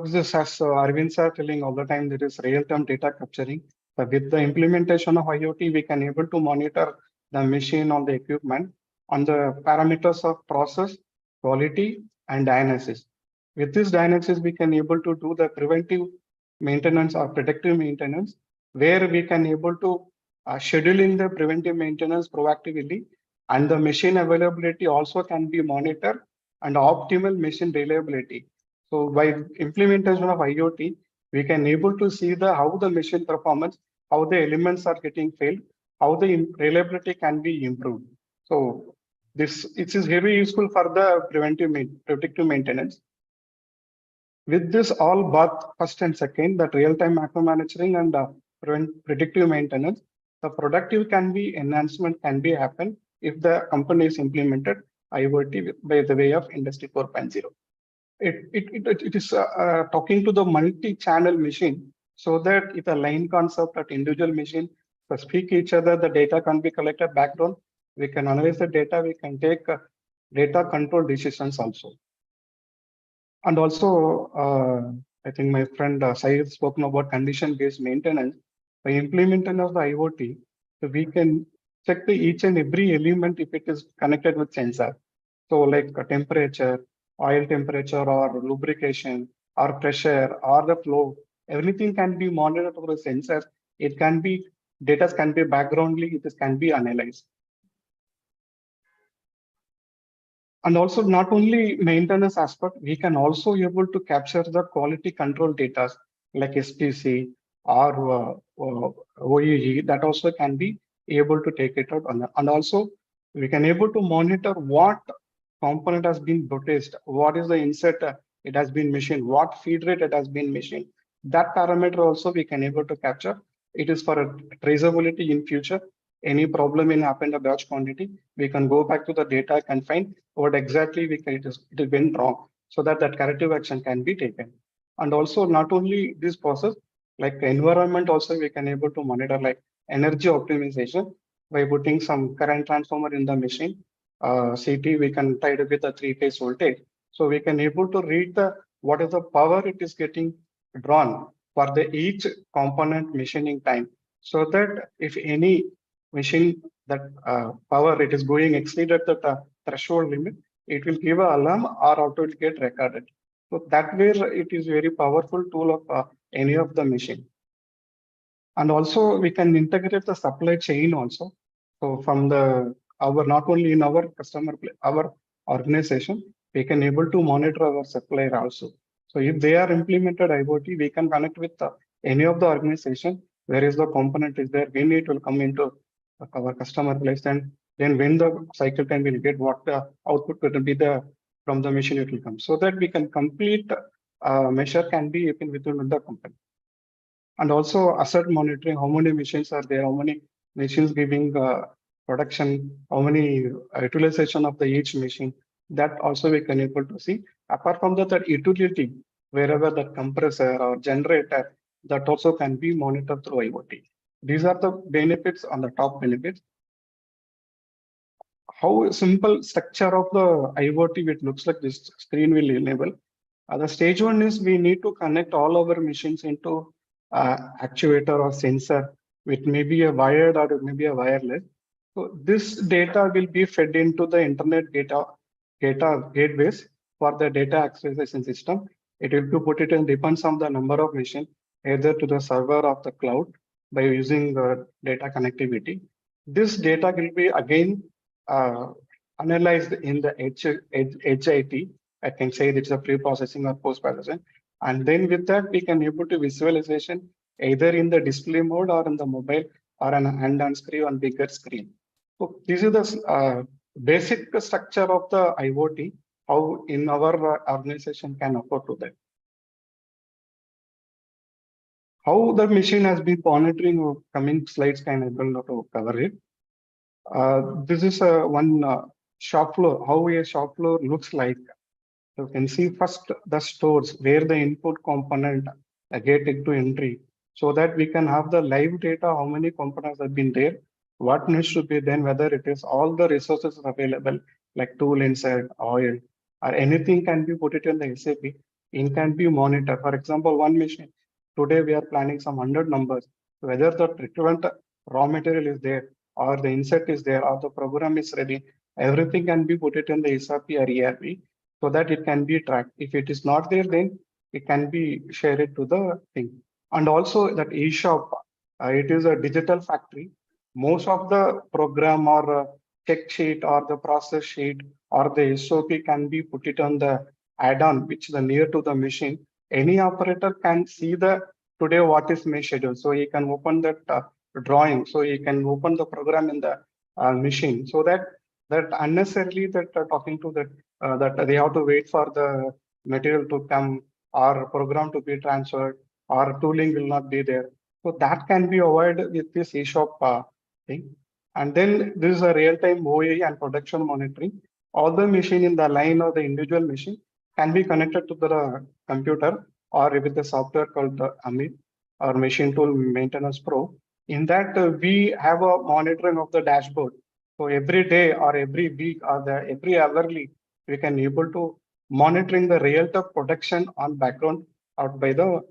Speaker 2: this as Arvind sir telling all the time, there is real-time data capturing. With the implementation of IoT, we can able to monitor the machine on the equipment on the parameters of process, quality, and diagnosis. With this diagnosis, we can able to do the preventive maintenance or predictive maintenance, where we can able to scheduling the preventive maintenance proactively, and the machine availability also can be monitored, and optimal machine reliability. So by implementation of IoT, we can able to see how the machine performance, how the elements are getting failed, how the reliability can be improved. So it is very useful for the predictive maintenance. With this all both first and second, that real-time macro monitoring and predictive maintenance, the productive enhancement can be happen if the company is implemented IoT by the way of Industry 4.0. It is talking to the multi-channel machine. so that if a line concept at individual machine speak each other, the data can be collected background. We can analyze the data. We can take data control decisions also. And also, I think my friend Sai has spoken about condition-based maintenance. By implementing of the IoT, so we can check the each and every element if it is connected with sensor. So like temperature, oil temperature, or lubrication, or pressure, or the flow, everything can be monitored through the sensor. It can be, data can be backgroundly, it can be analyzed. And also not only maintenance aspect, we can also able to capture the quality control data like SPC or OEE, that also can be able to take it out. And also we can able to monitor what component has been purchased, what is the insert it has been machined, what feed rate it has been machined. That parameter also we can able to capture. It is for a traceability in future. Any problem in happen the batch quantity, we can go back to the data and find what exactly it went wrong, so that corrective action can be taken. And also not only this process, like environment also we can able to monitor like energy optimization by putting some current transformer in the machine. CT we can tie it with a 3-phase voltage, so we can able to read the what is the power it is getting drawn for the each component machining time, so that if any machine that power it is going exceeded the threshold limit, it will give an alarm or auto will get recorded. So that way it is very powerful tool of any of the machine. And also we can integrate the supply chain also. So from our not only in our customer, our organization, we can able to monitor our supplier also. So if they are implemented IoT, we can connect with any of the organization where is the component is there, when it will come into our customer place, and then when the cycle time will get, what the output will be from the machine it will come, so that we can complete measure can be even within the company. And also asset monitoring, how many machines are there, how many machines giving production, how many utilization of the each machine, that also we can able to see. Apart from that utility, wherever the compressor or generator, that also can be monitored through IoT. These are the benefits on the top benefits. How simple structure of the IoT it looks like this screen will enable. The stage one is we need to connect all our machines into actuator or sensor, which may be a wired or it may be a wireless. So this data will be fed into the internet data gateways for the data acceleration system. It will be put it in depends on the number of machines, either to the server of the cloud by using data connectivity. This data will be again analyzed in the HIT. I can say it's a pre-processing or post-processing. And then with that, we can able to visualization either in the display mode or in the mobile or on screen on bigger screen. So this is the basic structure of the IoT, how in our organization can afford to that. How the machine has been monitoring, coming slides can able to cover it. This is one shop floor, how a shop floor looks like. You can see first the stores where the input component get into entry, so that we can have the live data, how many components have been there, what needs to be done, whether it is all the resources available, like tool insert, oil, or anything can be put it in the SAP. It can be monitored. For example, one machine, today we are planning some 100 numbers, whether the requirement raw material is there, or the insert is there, or the program is ready, everything can be put it in the SAP or ERP, so that it can be tracked. If it is not there, then it can be shared to the thing. And also that eShop, it is a digital factory. Most of the program or check sheet or the process sheet or the SOP can be put it on the add-on, which is near to the machine. Any operator can see the today what is my schedule. So he can open that drawing. So he can open the program in the machine, so that unnecessarily that talking to that they have to wait for the material to come or program to be transferred or tooling will not be there. So that can be avoided with this eShop thing. And then this is a real-time OAE and production monitoring. All the machine in the line or the individual machine can be connected to the computer or with the software called the AMI. our Machine Tool Maintenance Pro. In that, we have a monitoring of the dashboard. So every day or every week or every hourly, we can able to monitoring the real-time production on background out by the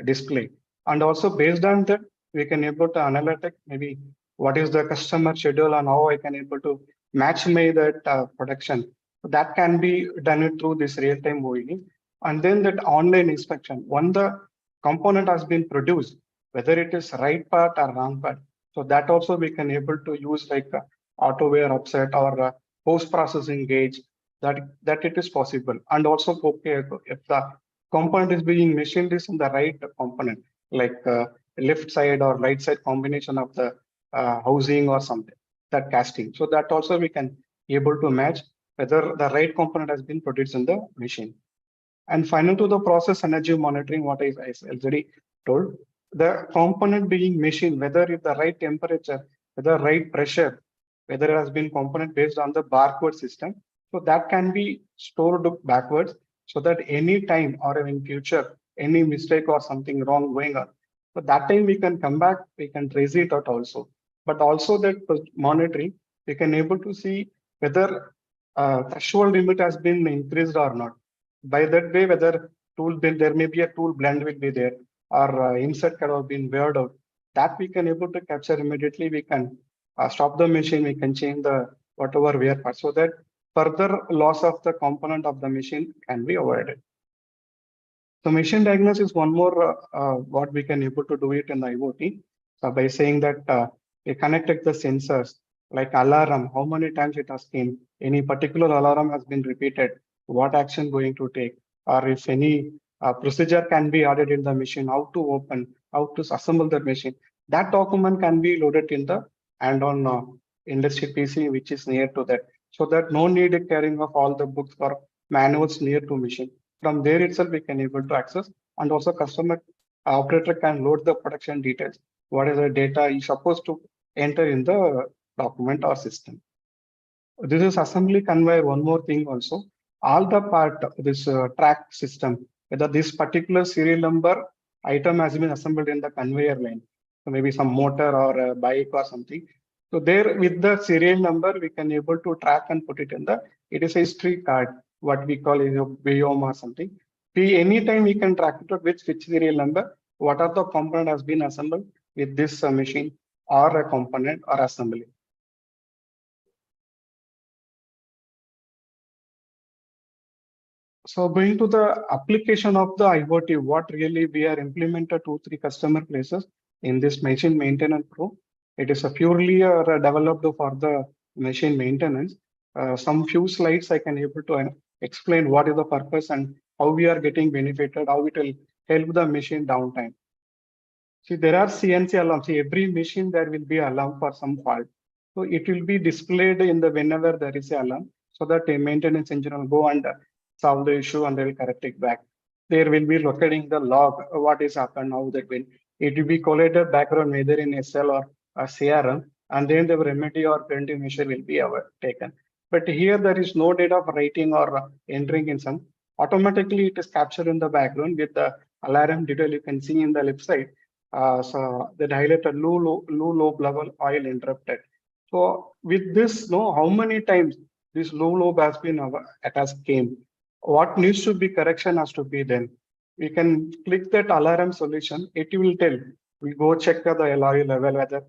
Speaker 2: display. And also based on that, we can able to analytic maybe what is the customer schedule and how I can able to match my that production. So that can be done through this real-time OEE. And then that online inspection, when the component has been produced, whether it is right part or wrong part. So that also we can able to use like auto wear upset or post-processing gauge that it is possible. And also, okay, if the component is being machined is in the right component, like left side or right side combination of the housing or something, that casting. So that also we can able to match whether the right component has been produced in the machine. And final to the process energy monitoring, what I already told, the component being machined, whether if the right temperature, whether right pressure, whether it has been component based on the barcode system. So that can be stored backwards so that any time or in future, any mistake or something wrong going on. So that time we can come back, we can trace it out also. But also that monitoring, we can able to see whether threshold limit has been increased or not. By that way, whether tool build, there may be a tool blend will be there or insert can have been weared out. That we can able to capture immediately. We can stop the machine. We can change the whatever wear part so that further loss of the component of the machine can be avoided. So machine diagnosis is one more what we can able to do it in the IoT. So by saying that we connected the sensors like alarm, how many times it has came, any particular alarm has been repeated, what action going to take, or if any procedure can be added in the machine, how to open, how to assemble the machine. That document can be loaded in the and on industry PC, which is near to that, so that no need of carrying of all the books or manuals near to machine. From there itself, we can able to access, and also customer operator can load the production details. What is the data is supposed to enter in the document or system. This is assembly conveyor. One more thing also, all the part of this track system, whether this particular serial number item has been assembled in the conveyor line. So maybe some motor or a bike or something. So there with the serial number, we can able to track and put it in the, it is a history card, what we call is a biome or something. Anytime we can track it with which serial number, what are the component has been assembled with this machine or a component or assembly. So going to the application of the IoT, what really we are implemented 2-3 customer places in this Machine Maintenance Pro. It is a purely developed for the machine maintenance. Some few slides I can able to explain what is the purpose and how we are getting benefited, how it will help the machine downtime. See, there are CNC alarms. See, every machine there will be alarm for some fault. So it will be displayed in the whenever there is an alarm, so that a maintenance engineer will go and solve the issue and they will correct it back. There will be locating the log, what is happened, how that will. It will be collated background either in SL or a CRM, and then the remedy or preventive measure will be taken. But here there is no data of writing or entering in some. Automatically it is captured in the background with the alarm detail you can see in the left side. So that highlighted low lobe level oil interrupted. So with this, how many times this low lobe has been attached came, what needs to be correction has to be done. We can click that alarm solution. It will tell. We go check the oil level, whether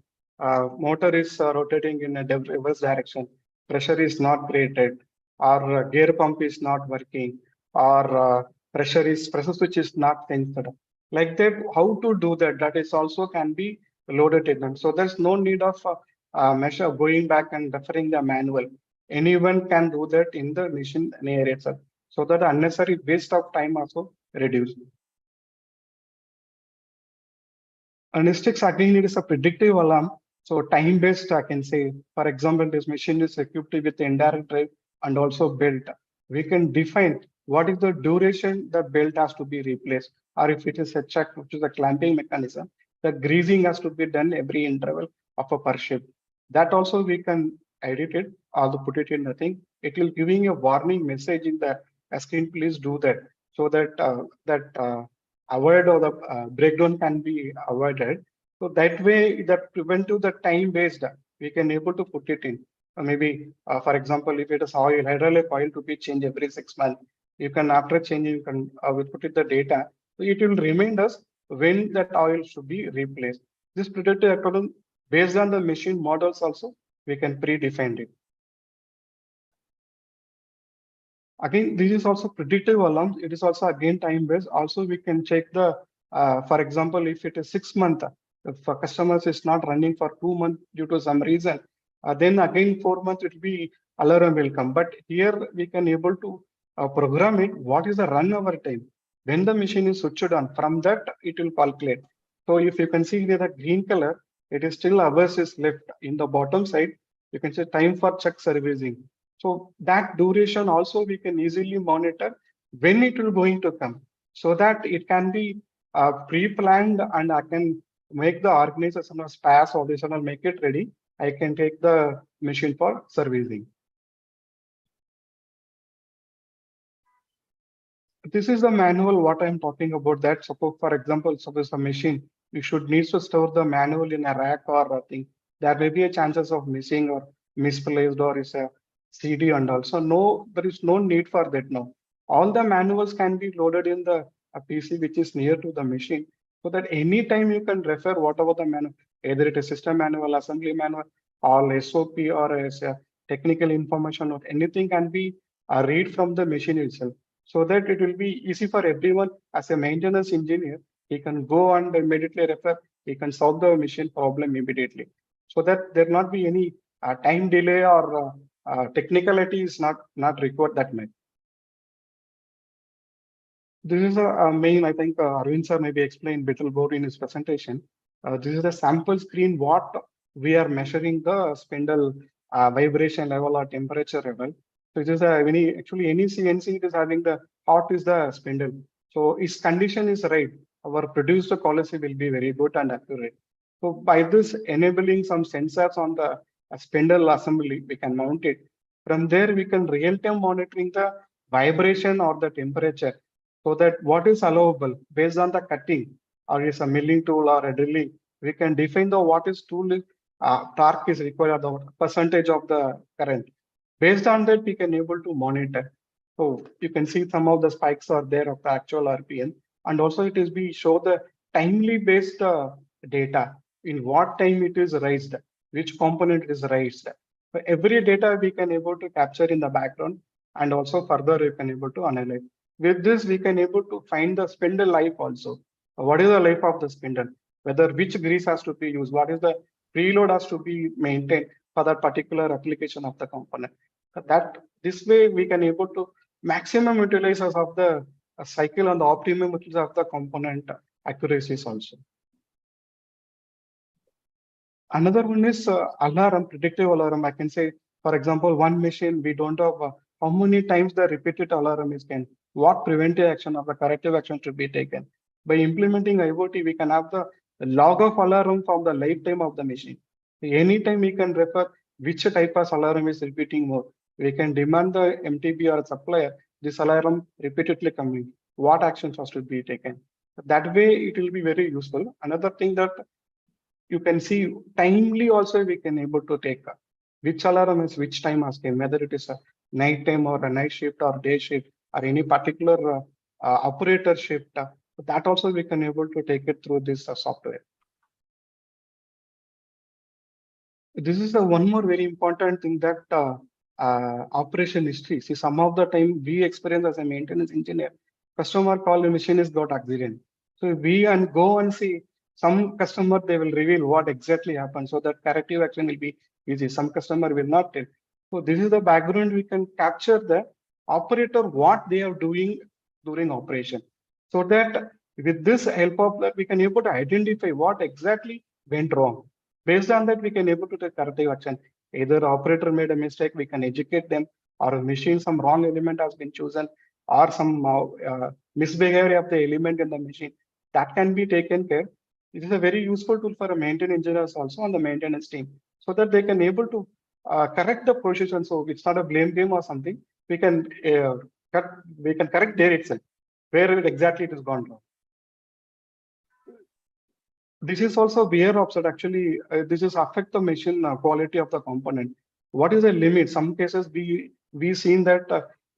Speaker 2: motor is rotating in a reverse direction, pressure is not created, or gear pump is not working, or pressure switch is not changed. Like that, how to do that? That is also can be loaded in them. So there's no need of measure going back and referring the manual. Anyone can do that in the machine near itself, so that unnecessary waste of time also reduced. And sticks again, it is a predictive alarm. So time-based, I can say, for example, this machine is equipped with indirect drive and also belt. We can define what is the duration the belt has to be replaced, or if it is a check, which is a clamping mechanism, the greasing has to be done every interval of a per shift. That also we can edit it or put it in nothing. It will giving a warning message in the screen. Please do that, so that avoid or the breakdown can be avoided. So that way, that preventive the time based, we can able to put it in. Maybe, for example, if it is oil, hydraulic oil to be changed every 6 months, you can after changing, you can we put it the data. So it will remind us when that oil should be replaced. This predictive algorithm based on the machine models also, we can predefine it. Again, this is also predictive alarms. It is also again time based. Also, we can check the, for example, if it is 6 months, if a customer is not running for 2 months due to some reason, then again 4 months it will be alarm will come. But here we can able to program it. What is the run over time? When the machine is switched on, from that it will calculate. So if you can see here the green color, it is still hours is left in the bottom side. You can say time for check servicing. So that duration also we can easily monitor when it will going to come, so that it can be pre-planned and I can make the organization of SPAS or this and make it ready. I can take the machine for servicing. This is the manual what I'm talking about. That suppose, for example, suppose a machine, you should need to store the manual in a rack or a thing. There may be a chances of missing or misplaced or is a CD and also no, there is no need for that now. All the manuals can be loaded in the a PC which is near to the machine, so that anytime you can refer whatever the manual, either it is system manual, assembly manual, or SOP or as a technical information or anything can be read from the machine itself, so that it will be easy for everyone. As a maintenance engineer, he can go and immediately refer, he can solve the machine problem immediately, so that there not be any time delay or technicality is not required that much. This is a main, I think Arvind sir maybe explained little more in his presentation. This is a sample screen what we are measuring the spindle vibration level or temperature level. So it is actually any CNC it is having the hot is the spindle. So its condition is right, our produced quality will be very good and accurate. So by this enabling some sensors on the spindle assembly, we can mount it. From there, we can real-time monitoring the vibration or the temperature, so that what is allowable based on the cutting or is a milling tool or a drilling, we can define the what is tool torque is required, the percentage of the current. Based on that, we can able to monitor. So you can see some of the spikes are there of the actual RPM, and also it is we show the timely based data in what time it is raised, which component is raised. So every data we can able to capture in the background, and also further we can able to analyze. With this, we can able to find the spindle life also. What is the life of the spindle? Whether which grease has to be used, what is the preload has to be maintained for that particular application of the component. So that this way we can able to maximum utilizers of the cycle and the optimum utilization of the component accuracies also. Another one is alarm, predictive alarm. I can say, for example, one machine, we don't have how many times the repeated alarm is can, what preventive action or the corrective action should be taken. By implementing IoT, we can have the log of alarm from the lifetime of the machine. Anytime we can refer which type of alarm is repeating more. We can demand the MTB or supplier, this alarm repeatedly coming, what actions has to be taken. That way, it will be very useful. Another thing that you can see timely also we can able to take which alarm is which time has came, whether it is a night time or a night shift or day shift or any particular operator shift. That also we can able to take it through this software. This is the one more very important thing that operation history. See, some of the time we experience as a maintenance engineer, customer call the machine has got accident. So we and go and see some customer, they will reveal what exactly happened, so that corrective action will be easy. Some customer will not tell. So this is the background we can capture the operator what they are doing during operation, so that with this help of that we can able to identify what exactly went wrong. Based on that, we can able to take corrective action. Either operator made a mistake, we can educate them, or a machine some wrong element has been chosen, or some misbehavior of the element in the machine that can be taken care. It is a very useful tool for a maintenance engineers also on the maintenance team, so that they can able to correct the position. So it's not a blame game or something. We can correct there itself where exactly it has gone wrong. This is also wear offset. Actually, this is affect the machine quality of the component. What is the limit? Some cases we seen that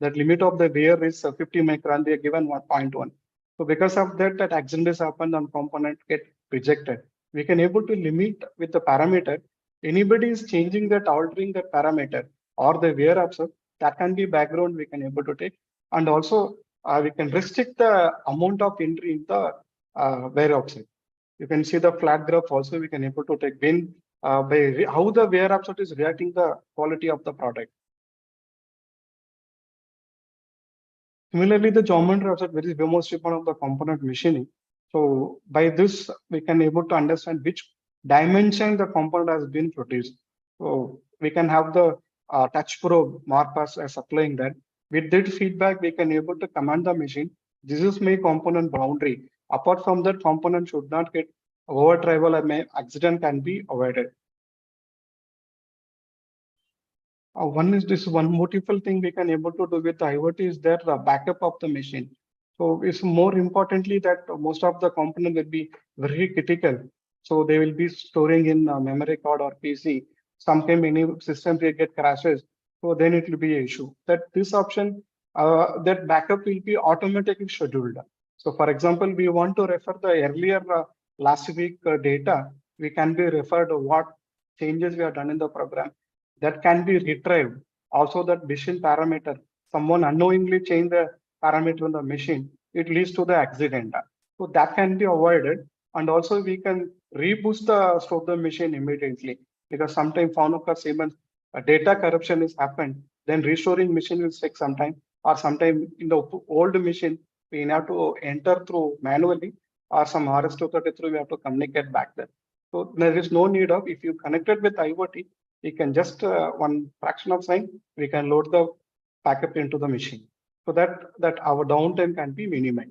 Speaker 2: that limit of the wear is 50 micron. They are given 1.1. So because of that, that accident has happened and component get rejected. We can able to limit with the parameter. Anybody is changing that, altering that parameter or the wear offset, that can be background we can able to take. And also we can restrict the amount of entry in the wear offset. You can see the flat graph also we can able to take when how the wear offset is reacting the quality of the product. Similarly, the geometry offset very most important of the component machining. So by this we can able to understand which dimension the component has been produced. So we can have the touch probe markers as applying that. With that feedback, we can able to command the machine. This is my component boundary. Apart from that, component should not get over travel and may accident can be avoided. One is this one beautiful thing we can able to do with the IoT is that the backup of the machine. So it's more importantly that most of the component will be very critical. So they will be storing in memory card or PC. Sometimes any system will get crashes. So then it will be an issue. That this option, that backup will be automatically scheduled. So for example, we want to refer the earlier last week data. We can be referred to what changes we have done in the program that can be retrieved. Also that machine parameter, someone unknowingly change the parameter on the machine, it leads to the accident. So that can be avoided. And also we can reboost the stop the machine immediately because sometimes Fanuc Siemens data corruption is happened, then restoring machine will take some time, or sometime in the old machine, we have to enter through manually or some RS-233 we have to communicate back there. So there is no need of, if you connected with IoT, we can just one fraction of time, we can load the backup into the machine so that our downtime can be minimized.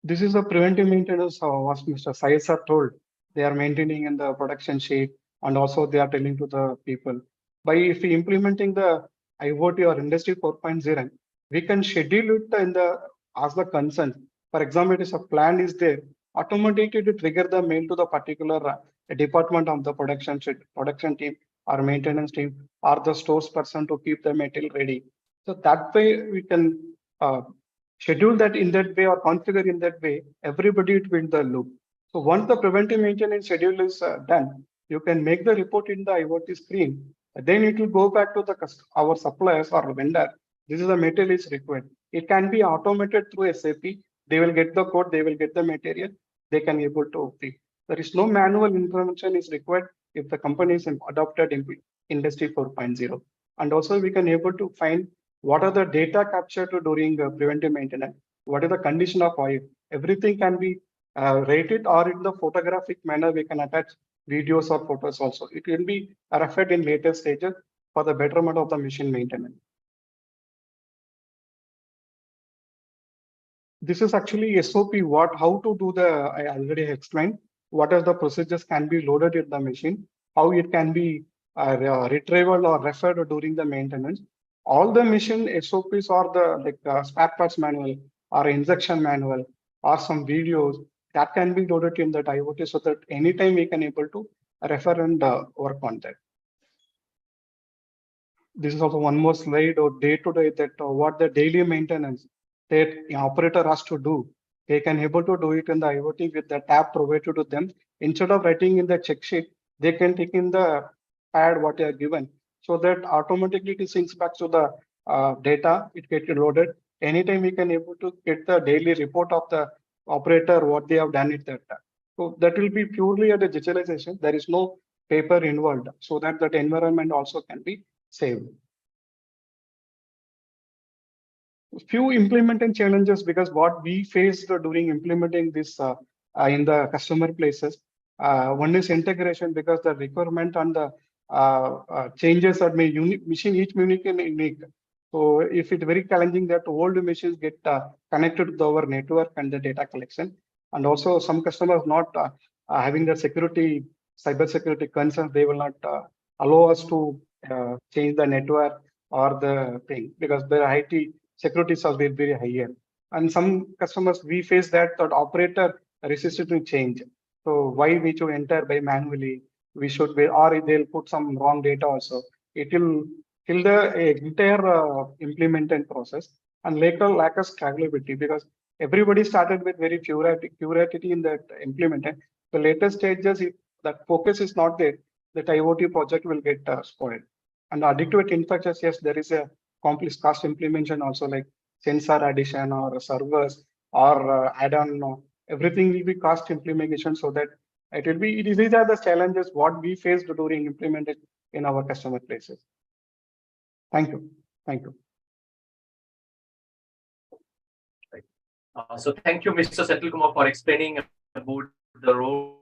Speaker 2: This is a preventive maintenance, what Mr. Sai sir told. They are maintaining in the production sheet and also they are telling to the people. By if we implementing the IoT or Industry 4.0, we can schedule it in the as the concern. For example, it is a plan is there, automatically to trigger the mail to the particular department of the production team or maintenance team or the stores person to keep the material ready. So that way we can schedule that in that way or configure in that way, everybody will be in the loop. So once the preventive maintenance schedule is done, you can make the report in the IoT screen. Then it will go back to the our suppliers or vendor. This is the material is required. It can be automated through SAP. They will get the code, they will get the material, they can able to pick. There is no manual intervention is required if the company is adopted in Industry 4.0. And also we can able to find what are the data captured during preventive maintenance, what is the condition of oil. Everything can be rated, or in the photographic manner we can attach videos or photos also. It will be referred in later stages for the betterment of the machine maintenance. This is actually SOP, how to do the, I already explained, what are the procedures can be loaded in the machine, how it can be retrieval or referred during the maintenance. All the machine SOPs or the spare parts manual or injection manual or some videos that can be loaded in that IoT so that anytime we can able to refer and work on that. This is also one more slide or day to day that what the daily maintenance that the operator has to do. They can able to do it in the IoT with the tab provided to them. Instead of writing in the check sheet, they can take in the pad what they are given, so that automatically it syncs back to the data. It gets loaded. Anytime we can able to get the daily report of the operator what they have done at that time. So that will be purely a digitalization. There is no paper involved, so that that environment also can be saved. Few implementing challenges, because what we faced during implementing this in the customer places, one is integration, because the requirement and the changes are made machine each unique. So if it's very challenging that old machines get connected to our network and the data collection, and also some customers not having the cyber security concerns, they will not allow us to change the network or the thing, because their IT securities are very higher. And some customers we face that operator resistant to change. So why we should enter by manually, we should be, or they'll put some wrong data also. It will kill the entire implementation process and later lack of scalability because everybody started with very purity in that implementation. The later stages, if that focus is not there, that IoT project will get spoiled. And adequate infrastructure, yes, there is a complex cost implementation also like sensor addition or servers or add-on. Everything will be cost implementation so that it will be. These are the challenges what we faced during implementation in our customer places. Thank you. Thank you.
Speaker 1: So thank you, Mr. Senthilkumar, for explaining about the role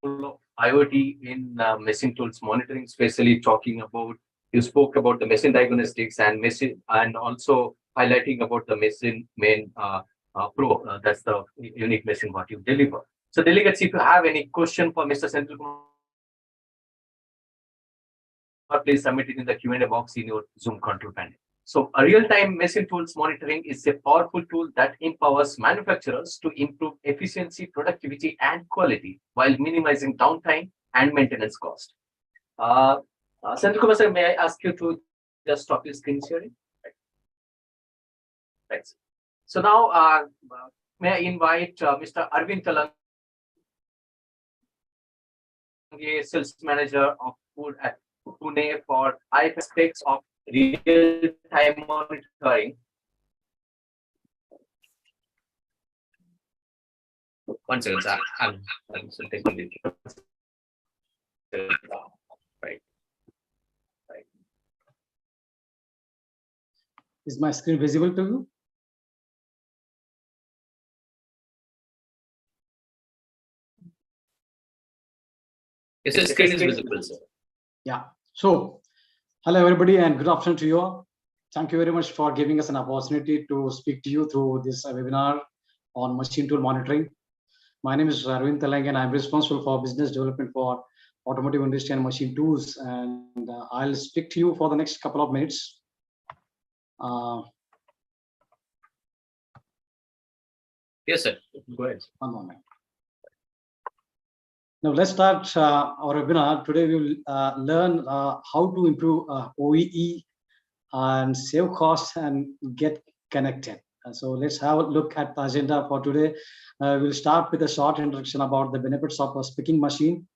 Speaker 1: of IoT in machine tools monitoring, especially talking about, you spoke about the machine diagnostics and machine, and also highlighting about the machine main pro. That's the unique machine what you deliver. So delegates, if you have any question for Mr. Senthilkumar, please submit it in the Q&A box in your Zoom control panel. So a real-time machine tools monitoring is a powerful tool that empowers manufacturers to improve efficiency, productivity, and quality while minimizing downtime and maintenance cost. Senthilkumar sir, may I ask you to just stop your screen sharing? Right. So now, may I invite Mr. Arvind Talange, Sales Manager of Food at Pune for aspects of real-time monitoring. One second, sir. I'm taking it. Right.
Speaker 4: Is my screen visible to you?
Speaker 1: Yes, the screen is visible, sir.
Speaker 4: Yeah. So, hello everybody and good afternoon to you all. Thank you very much for giving us an opportunity to speak to you through this webinar on machine tool monitoring. My name is Arvind Talange and I'm responsible for business development for automotive industry and machine tools. And I'll speak to you for the next couple of minutes.
Speaker 1: Yes, sir. Go ahead.
Speaker 4: One moment. Now let's start our webinar. Today we will learn how to improve OEE and save costs and get connected. So let's have a look at the agenda for today. We'll start with a short introduction about the benefits of a picking machine.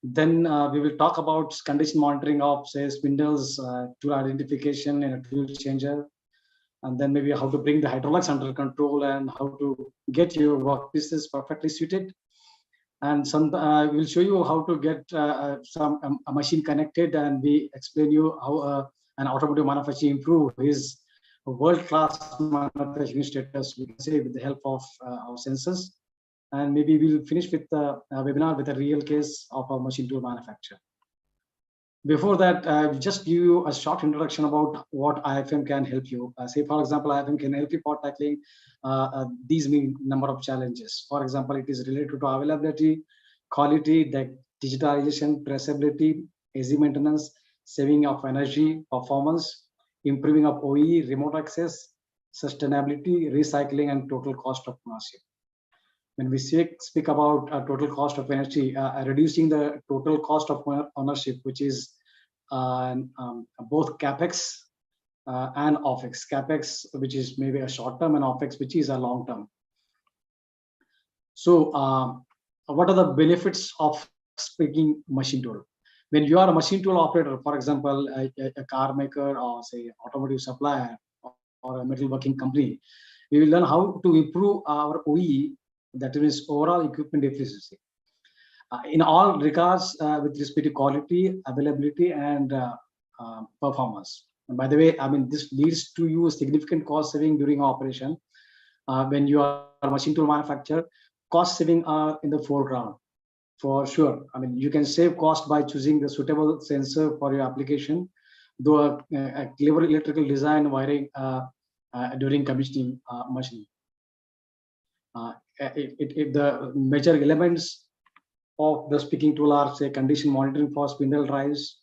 Speaker 4: Then we will talk about condition monitoring of, say, spindles, tool identification in a tool changer, and then maybe how to bring the hydraulics under control and how to get your workpieces perfectly suited. And some we'll show you how to get a machine connected, and we explain you how an automotive manufacturer improve his world-class manufacturing status, we can say, with the help of our sensors. And maybe we'll finish with the webinar with a real case of a machine tool manufacturer. Before that, I'll just give you a short introduction about what IFM can help you. Say, for example, IFM can help you for tackling these number of challenges. For example, it is related to availability, quality, digitalization, traceability, easy maintenance, saving of energy, performance, improving of OE, remote access, sustainability, recycling, and total cost of ownership. When we speak about total cost of energy, reducing the total cost of ownership, which is both CapEx and OpEx. CapEx, which is maybe a short term, and OpEx, which is a long term. So what are the benefits of picking machine tool? When you are a machine tool operator, for example, a car maker or say automotive supplier or a metalworking company, we will learn how to improve our OE, that is overall equipment efficiency, in all regards with respect to quality, availability, and performance. And by the way, I mean, this leads to you a significant cost saving during operation. When you are a machine tool manufacturer, cost saving are in the foreground for sure. I mean, you can save cost by choosing the suitable sensor for your application, though a clever electrical design wiring during commissioning machine. If the major elements of the picking tool are, say, condition monitoring for spindle drives,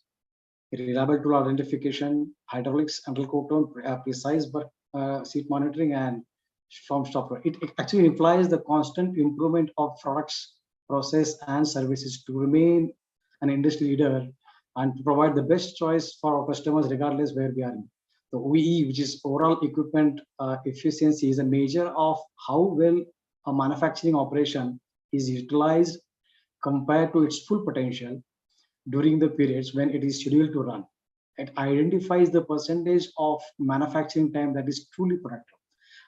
Speaker 4: reliable tool identification, hydraulics, undercoat tone, precise seat monitoring, and from stop. It actually implies the constant improvement of products, process, and services to remain an industry leader and to provide the best choice for our customers, regardless where we are in. The OEE, which is overall equipment efficiency, is a measure of how well a manufacturing operation is utilized compared to its full potential during the periods when it is scheduled to run. It identifies the percentage of manufacturing time that is truly productive.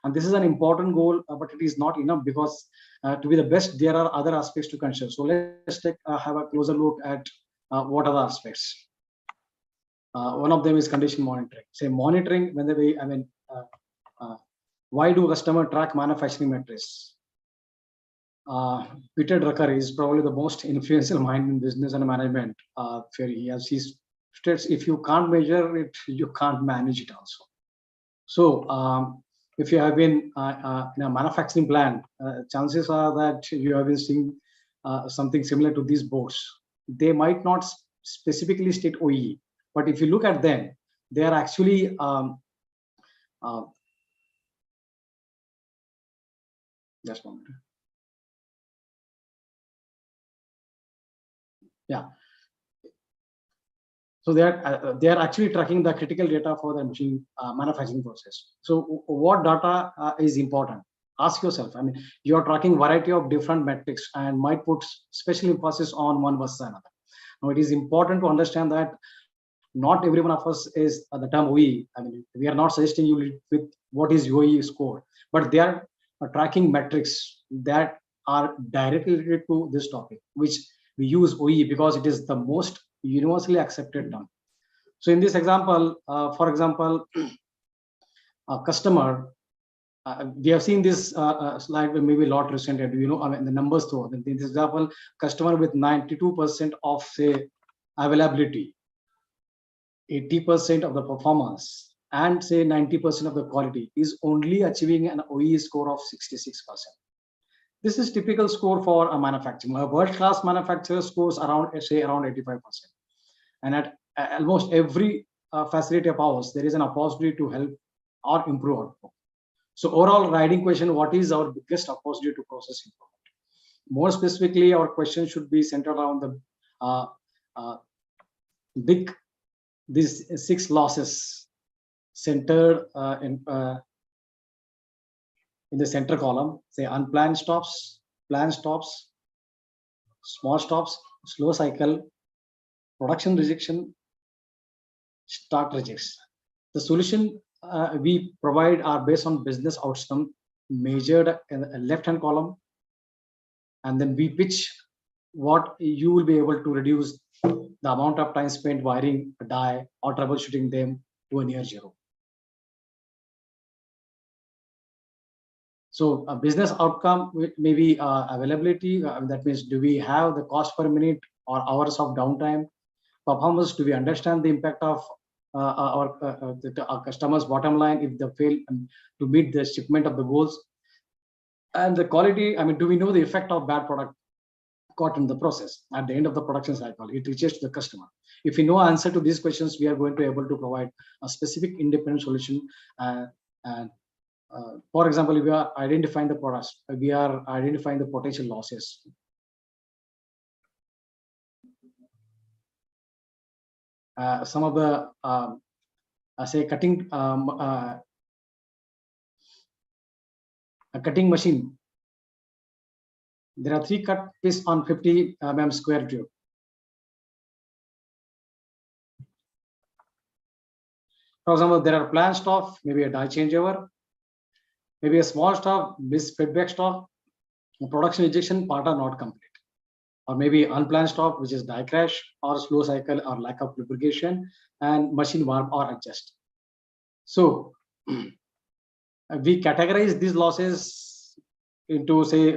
Speaker 4: And this is an important goal, but it is not enough, because to be the best, there are other aspects to consider. So let's have a closer look at what are the aspects. One of them is condition monitoring. Say monitoring, when why do customer track manufacturing metrics? Peter Drucker is probably the most influential mind in business and management. He states, if you can't measure it, you can't manage it also. So if you have been in a manufacturing plant, chances are that you have been seeing something similar to these boards. They might not specifically state OEE, but if you look at them, they are actually just one minute. Yeah. So they are actually tracking the critical data for the machine manufacturing process. So what data is important? Ask yourself. You are tracking variety of different metrics and might put special emphasis on one versus another. Now, it is important to understand that not every one of us is the term OEE. We are not suggesting you with what is OEE score, but they are tracking metrics that are directly related to this topic, which we use OEE because it is the most universally accepted term. So in this example, for example, a customer, we have seen this slide maybe a lot recently. The numbers though. In this example, customer with 92% of say availability, 80% of the performance, and say 90% of the quality is only achieving an OEE score of 66%. This is typical score for a manufacturing. A world-class manufacturer scores around 85%. And at almost every facility of ours, there is an opportunity to help or improve output. So overall riding question, what is our biggest opportunity to process improvement? More specifically, our question should be centered around the these 6 losses centered in the center column, say unplanned stops, planned stops, small stops, slow cycle, production rejection, start rejects. The solution we provide are based on business outcome measured in the left-hand column, and then we pitch what you will be able to reduce the amount of time spent wiring a die or troubleshooting them to a near zero. So a business outcome may be availability. That means, do we have the cost per minute or hours of downtime? Performance, do we understand the impact of our customers' bottom line if they fail to meet the shipment of the goals? And the quality, do we know the effect of bad product caught in the process at the end of the production cycle? It reaches to the customer. If we know answer to these questions, we are going to be able to provide a specific independent solution. For example, if we are identifying the products, we are identifying the potential losses. Some of the say cutting a cutting machine. There are 3 cut pieces on 50 mm square tube. For example, there are planned stop, maybe a die changeover, maybe a small stop, this feedback stop, production rejection part are not complete, or maybe unplanned stop, which is die crash or slow cycle or lack of lubrication and machine warp or adjust. So we categorize these losses into say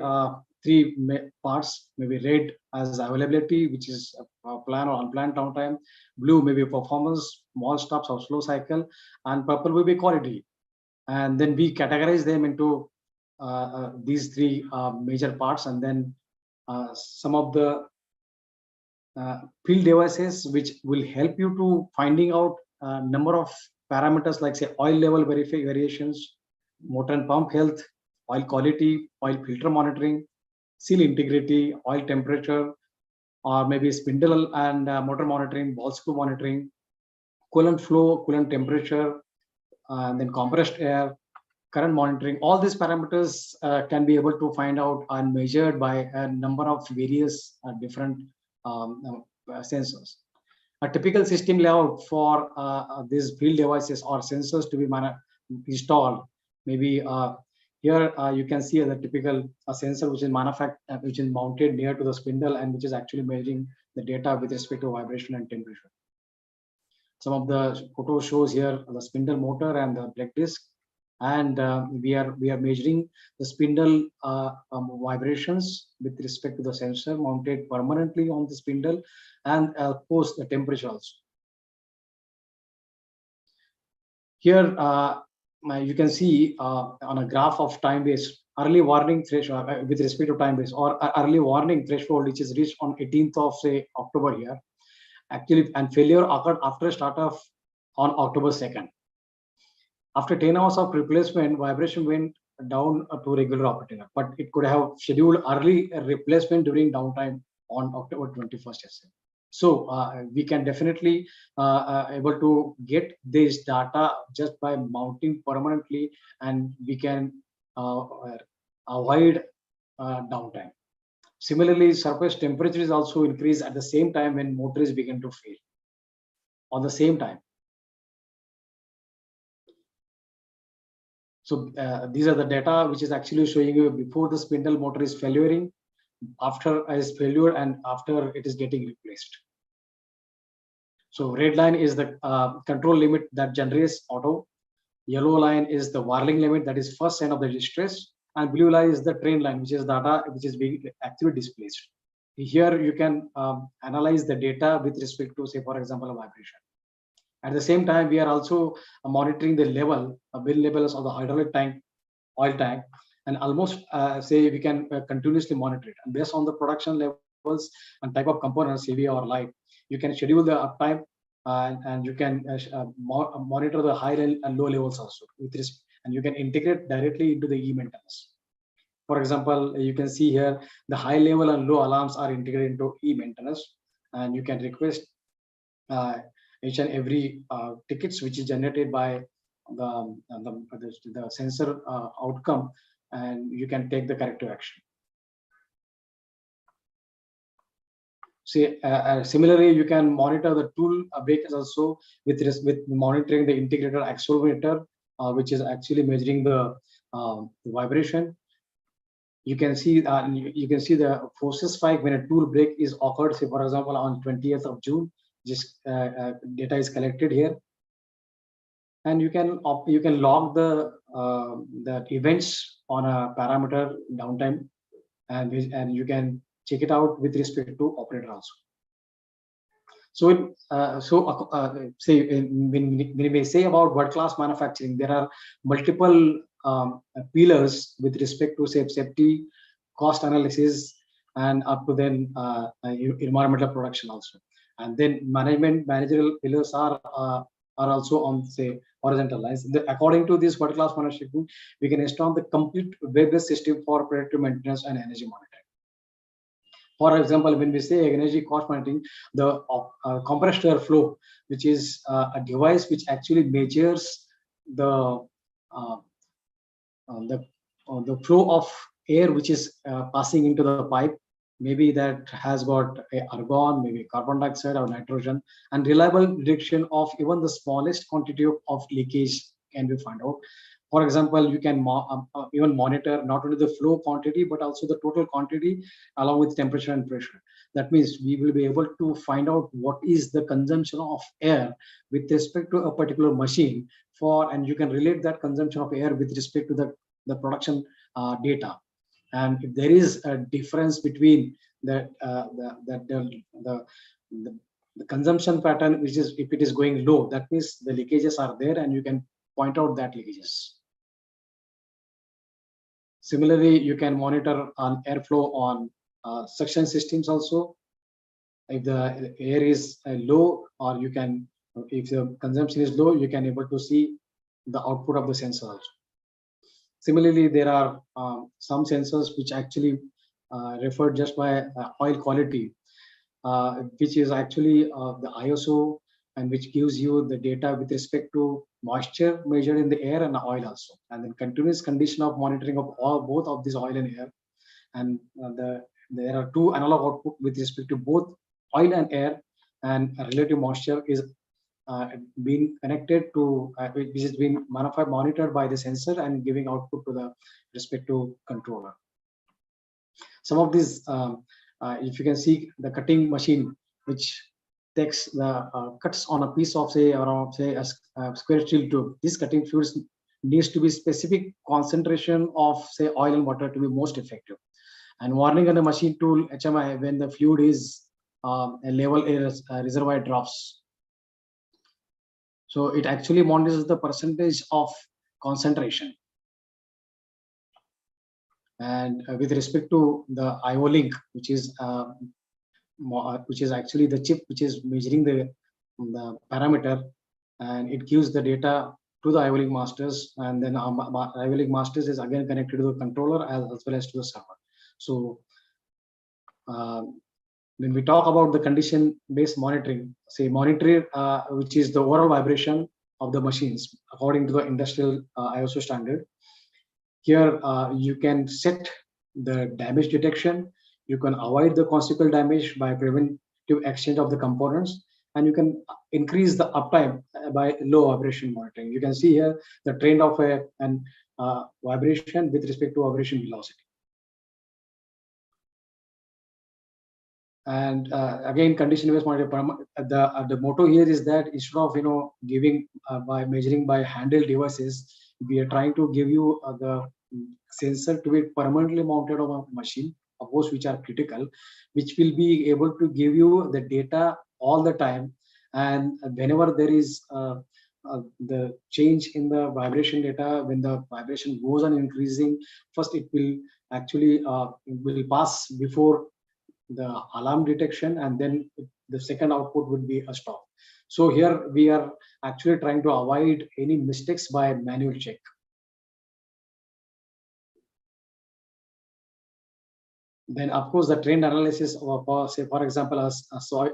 Speaker 4: 3 parts. Maybe red as availability, which is planned or unplanned downtime. Blue maybe performance, small stops or slow cycle, and purple will be quality. And then we categorize them into these 3 major parts, and then some of the field devices which will help you to finding out number of parameters like say oil level variations, motor and pump health, oil quality, oil filter monitoring, seal integrity, oil temperature, or maybe spindle and motor monitoring, ball screw monitoring, coolant flow, coolant temperature, and then compressed air, current monitoring. All these parameters can be able to find out and measured by a number of various different sensors. A typical system layout for these field devices or sensors to be installed, maybe here you can see the typical sensor which is which is mounted near to the spindle and which is actually measuring the data with respect to vibration and temperature. Some of the photo shows here the spindle motor and the brake disc, and we are measuring the spindle vibrations with respect to the sensor mounted permanently on the spindle, and post the temperature also. Here you can see on a graph of time base early warning threshold with respect to time base or early warning threshold, which is reached on 18th of say October here. Actually, and failure occurred after start off on October 2nd. After 10 hours of replacement, vibration went down to regular operating, but it could have scheduled early replacement during downtime on October 21st. So we can definitely able to get this data just by mounting permanently, and we can avoid downtime. Similarly, surface temperature is also increased at the same time when motors begin to fail. On the same time. So these are the data which is actually showing you before the spindle motor is failuring, after is failure, and after it is getting replaced. So red line is the control limit that generates auto. Yellow line is the whirling limit, that is first sign of the distress, and blue line is the train line, which is data which is being actually displaced. Here you can analyze the data with respect to, say, for example, a vibration. At the same time, we are also monitoring the level, bin levels of the hydraulic tank, oil tank, and almost say we can continuously monitor it. And based on the production levels and type of components, heavy or light, you can schedule the uptime and you can monitor the high and low levels also with this, and you can integrate directly into the e-maintenance. For example, you can see here the high level and low alarms are integrated into e-maintenance, and you can request each and every tickets which is generated by the sensor outcome, and you can take the corrective action. See, similarly, you can monitor the tool breakers also with monitoring the integrated accelerometer, which is actually measuring the vibration. You can see the forces spike when a tool break is occurred. Say, for example, on 20th of June, just data is collected here, and you can log the events on a parameter downtime, and you can check it out with respect to operator also. So say when we say about world-class manufacturing, there are multiple pillars with respect to safety, cost analysis, and up to then environmental production also. And then managerial pillars are also on, say, horizontal lines. According to this world-class manufacturing, we can install the complete web-based system for predictive maintenance and energy monitoring. For example, when we say energy cost monitoring, the compressed air flow, which is a device which actually measures the flow of air which is passing into the pipe, maybe that has got argon, maybe carbon dioxide or nitrogen, and reliable prediction of even the smallest quantity of leakage can be found out. For example, you can even monitor not only the flow quantity, but also the total quantity along with temperature and pressure. That means we will be able to find out what is the consumption of air with respect to a particular machine and you can relate that consumption of air with respect to the production data. And if there is a difference between the consumption pattern, which is if it is going low, that means the leakages are there, and you can point out that leakages. Similarly, you can monitor on airflow on suction systems also. If the air is low, or you can, if the consumption is low, you can able to see the output of the sensor also. Similarly, there are some sensors which actually referred just by oil quality, which is actually the ISO, and which gives you the data with respect to moisture measured in the air and the oil also, and then continuous condition of monitoring of both of these oil and air. And there are two analog output with respect to both oil and air, and relative moisture is being connected to which is being monitored by the sensor and giving output to the respective controller. Some of these, if you can see the cutting machine, which takes the cuts on a piece of say around say a square steel tube. This cutting fluids needs to be specific concentration of say oil and water to be most effective. And warning on the machine tool HMI when the fluid is a level reservoir drops. So it actually monitors the percentage of concentration. And with respect to the IO-Link, which is actually the chip which is measuring the parameter, and it gives the data to the IO-Link masters, and then IO-Link masters is again connected to the controller as well as to the server. So when we talk about the condition-based monitoring, say monitor, which is the overall vibration of the machines according to the industrial ISO standard. Here you can set the damage detection. You can avoid the consequential damage by preventive exchange of the components, and you can increase the uptime by low vibration monitoring. You can see here the trend of an vibration with respect to vibration velocity. And again, condition-based monitoring. The motto here is that instead of giving by measuring by handheld devices, we are trying to give you the sensor to be permanently mounted on a machine, of course, which are critical, which will be able to give you the data all the time. And whenever there is the change in the vibration data, when the vibration goes on increasing, first it will actually will pass before the alarm detection, and then the second output would be a stop. So here we are actually trying to avoid any mistakes by manual check. Then of course the trend analysis of say for example a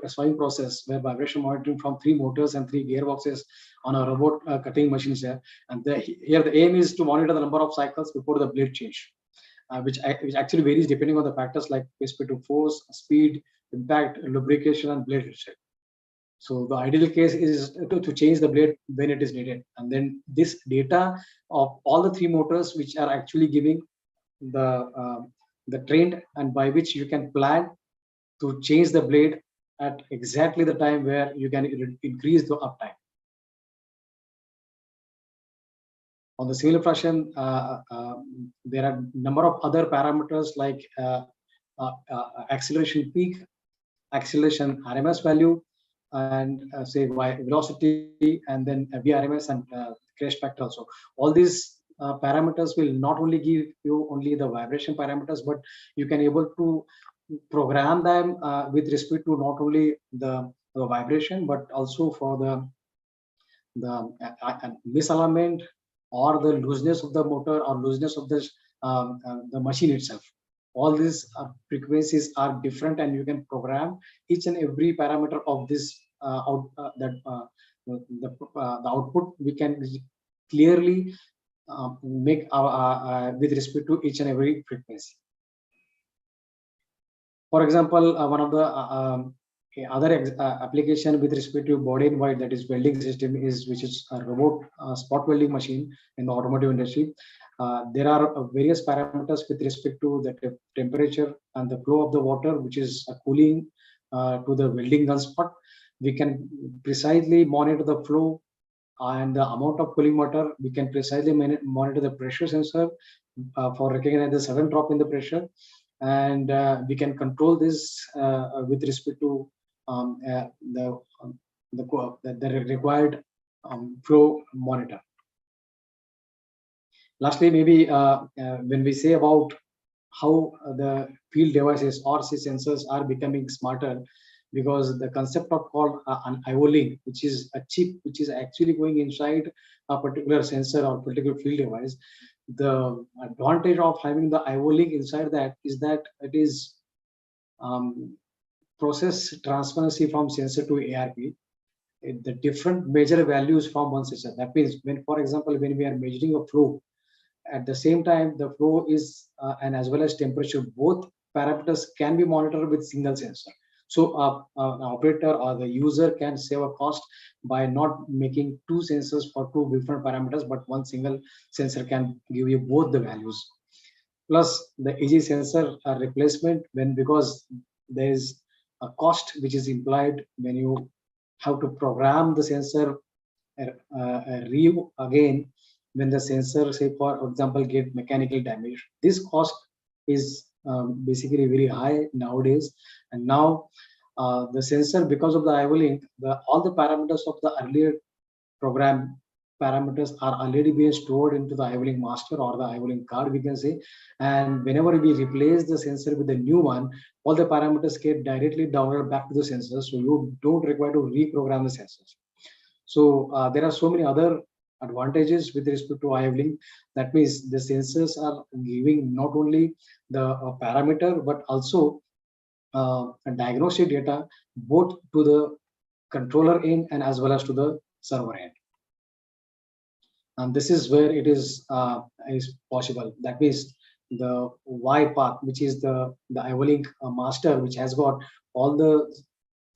Speaker 4: sawing process where vibration monitoring from 3 motors and 3 gearboxes on a robot cutting machine is there. And here the aim is to monitor the number of cycles before the blade change. Which actually varies depending on the factors like respect to force, speed, impact, lubrication, and blade shape. So the ideal case is to change the blade when it is needed. And then this data of all the 3 motors, which are actually giving the trend and by which you can plan to change the blade at exactly the time where you can increase the uptime. On the civil fraction, there are a number of other parameters like acceleration peak, acceleration RMS value, and say velocity, and then VRMS and crash factor also. All these parameters will not only give you only the vibration parameters, but you can able to program them with respect to not only the vibration, but also for the misalignment or the looseness of the motor or looseness of the machine itself. All these frequencies are different, and you can program each and every parameter of this the output. We can clearly make with respect to each and every frequency. For example, one of the other application with respect to body in white, that is welding system, is which is a robot spot welding machine in the automotive industry. There are various parameters with respect to the temperature and the flow of the water, which is cooling to the welding gun spot. We can precisely monitor the flow and the amount of cooling water. We can precisely monitor the pressure sensor for recognizing the sudden drop in the pressure, and we can control this with respect to the required flow monitor. Lastly, maybe when we say about how the field devices or sensors are becoming smarter, because the concept of called an IO-Link, which is a chip which is actually going inside a particular sensor or particular field device, the advantage of having the IO link inside that is that it is process transparency from sensor to ARP. The different measure values from one sensor. That means when, for example, when we are measuring a flow, at the same time the flow is and as well as temperature, both parameters can be monitored with single sensor. So an operator or the user can save a cost by not making two sensors for two different parameters, but one single sensor can give you both the values. Plus the AG sensor replacement, when because there is a cost which is implied when you have to program the sensor again when the sensor, say for example, get mechanical damage. This cost is basically very high nowadays. And now the sensor, because of the IO link, all the parameters of the earlier program parameters are already being stored into the IO link master or the IO link card, we can say. And whenever we replace the sensor with the new one, all the parameters get directly downloaded back to the sensor. So you don't require to reprogram the sensors. So there are so many other advantages with respect to IO link. That means the sensors are giving not only the parameter, but also diagnostic data both to the controller end and as well as to the server end. And this is where it is possible. That means the Y path, which is the IO link master, which has got all the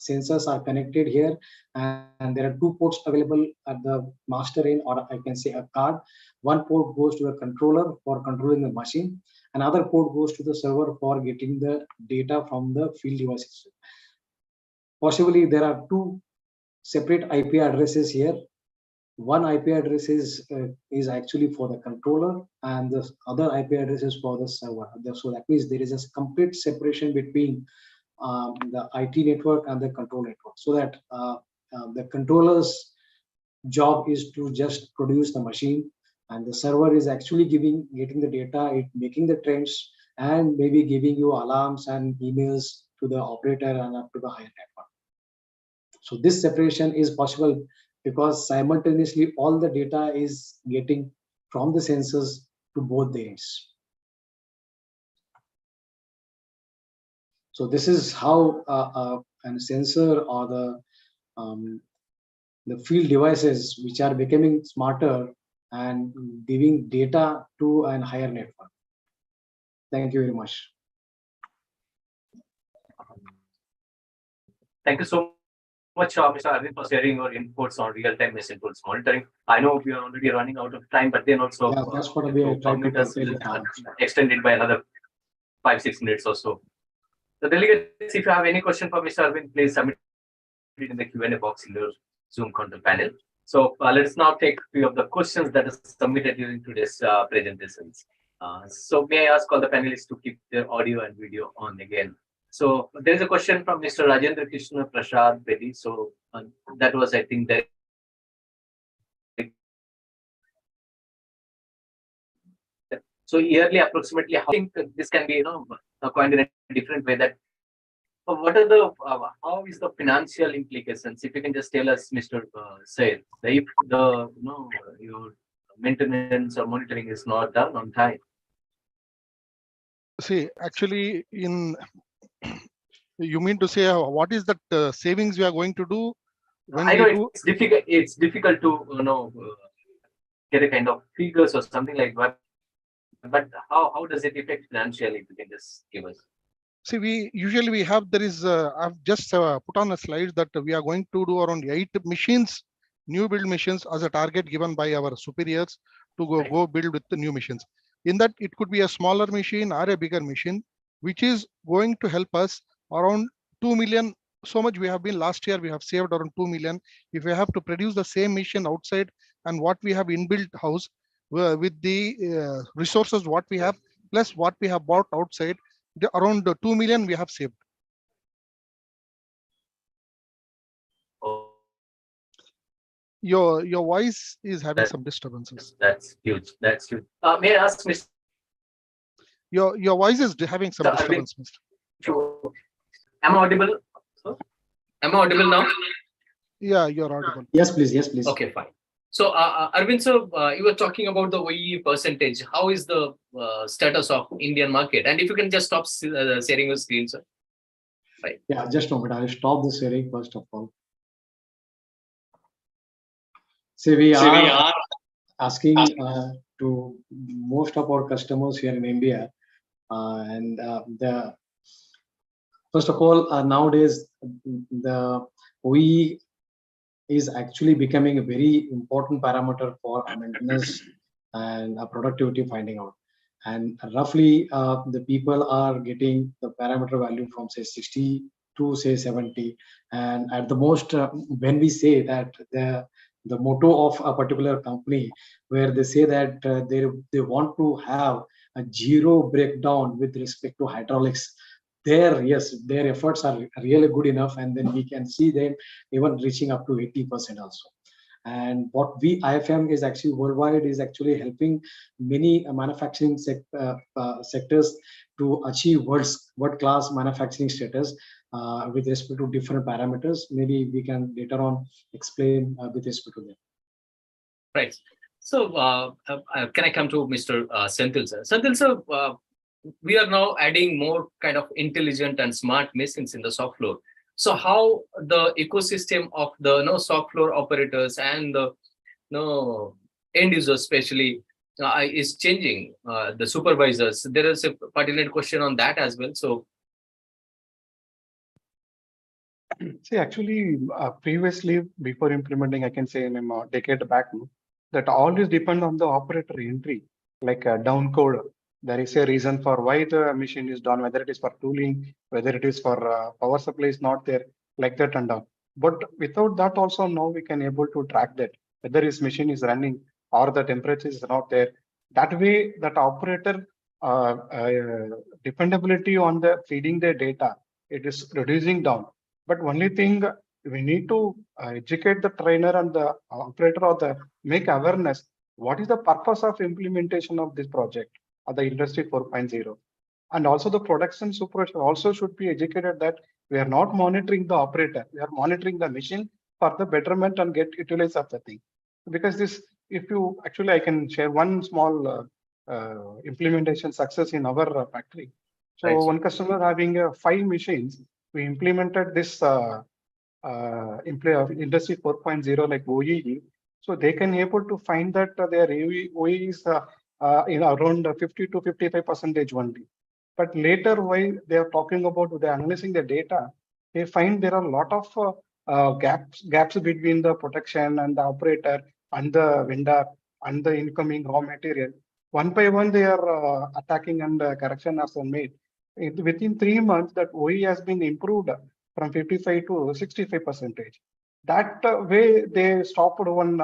Speaker 4: sensors are connected here, and there are two ports available at the master end, or I can say a card. One port goes to the controller for controlling the machine. Another port goes to the server for getting the data from the field devices. Possibly there are two separate IP addresses here. One IP address is actually for the controller, and the other IP address is for the server. So that means there is a complete separation between the IT network and the control network, so that the controller's job is to just produce the machine, and the server is actually getting the data, making the trends, and maybe giving you alarms and emails to the operator and up to the higher network. So this separation is possible because simultaneously all the data is getting from the sensors to both the ends. So this is how a sensor or the field devices which are becoming smarter and giving data to a higher network. Thank you very much.
Speaker 1: Thank you so much, Mr. Arvind, for sharing your inputs on real-time machine tools monitoring. I know we are already running out of time, but then also
Speaker 4: that's what we are trying to
Speaker 1: extend it by another 5-6 minutes or so. The delegates, if you have any question for Mr. Arvind, please submit it in the Q&A box in your Zoom control panel. So let's now take a few of the questions that are submitted during today's presentations. So may I ask all the panelists to keep their audio and video on again. So there is a question from Mr. Rajendra Krishna Prasad Bedi. So that was, I think, that. So yearly, approximately, how do you think this can be, coined in a different way? That what are the how is the financial implications? If you can just tell us, Mr. Syed, if the your maintenance or monitoring is not done on time.
Speaker 3: See, actually, you mean to say what is that savings we are going to do when
Speaker 1: I know it's difficult. It's difficult to get a kind of figures or something like that. But how does it affect financially? If you can just give us.
Speaker 3: See, we have I've just put on a slide that we are going to do around 8 machines, new build machines, as a target given by our superiors to go build with the new machines. In that, it could be a smaller machine or a bigger machine, which is going to help us around 2 million. So much we have been last year, we have saved around 2 million. If we have to produce the same machine outside and what we have inbuilt house with the resources what we have plus what we have bought outside, around 2 million we have saved.
Speaker 1: Oh.
Speaker 3: Your voice is having some disturbances.
Speaker 1: That's huge. That's huge. May I ask, Mr.
Speaker 3: Your voice is having some disturbance, Mr.
Speaker 1: Am I audible? Am I audible now?
Speaker 3: Yeah, you're audible.
Speaker 4: Yes, please. Yes, please.
Speaker 1: Okay, fine. So, Arvind, sir, you were talking about the OEE percentage. How is the status of Indian market? And if you can just stop sharing your screen, sir.
Speaker 4: Yeah, just a moment. I'll stop the sharing first of all. See, we are asking to most of our customers here in India, first of all, nowadays the OEE is actually becoming a very important parameter for maintenance and productivity finding out. And roughly, the people are getting the parameter value from say 60 to say 70. And at the most, when we say that the motto of a particular company, where they say that they want to have a zero breakdown with respect to hydraulics, yes, their efforts are really good enough, and then we can see them even reaching up to 80% also. And what IFM is actually worldwide is actually helping many manufacturing sectors to achieve world-class manufacturing status with respect to different parameters. Maybe we can later on explain with respect to them.
Speaker 1: Right. So can I come to Mr. Senthil, sir? Senthil, sir, we are now adding more kind of intelligent and smart machines in the shop floor. So how the ecosystem of the shop floor operators and the end users especially is changing, the supervisors? There is a pertinent question on that as well. So
Speaker 2: see, actually, previously, before implementing, I can say in a decade back, that always depend on the operator entry, like a down code. There is a reason for why the machine is done, whether it is for tooling, whether it is for power supply is not there, like that and all. But without that also now we can able to track that, whether his machine is running or the temperature is not there. That way, that operator dependability on the feeding the data, it is reducing down. But only thing we need to educate the trainer and the operator or the make awareness. What is the purpose of implementation of this project or the industry 4.0? And also the production supervisor also should be educated that we are not monitoring the operator. We are monitoring the machine for the betterment and get utilize of the thing. Because this, if you actually, I can share one small implementation success in our factory. So
Speaker 1: right.
Speaker 2: One customer having 5 machines, we implemented this industry 4.0 like OEE. So they can able to find that their OEE is around 50 to 55% only. But later, while they are talking about, they're analyzing the data, they find there are a lot of gaps between the production and the operator and the vendor and the incoming raw material. One by one, they are attacking and correction has been made. Within 3 months, that OE has been improved from 55 to 65%. That way, they stopped one.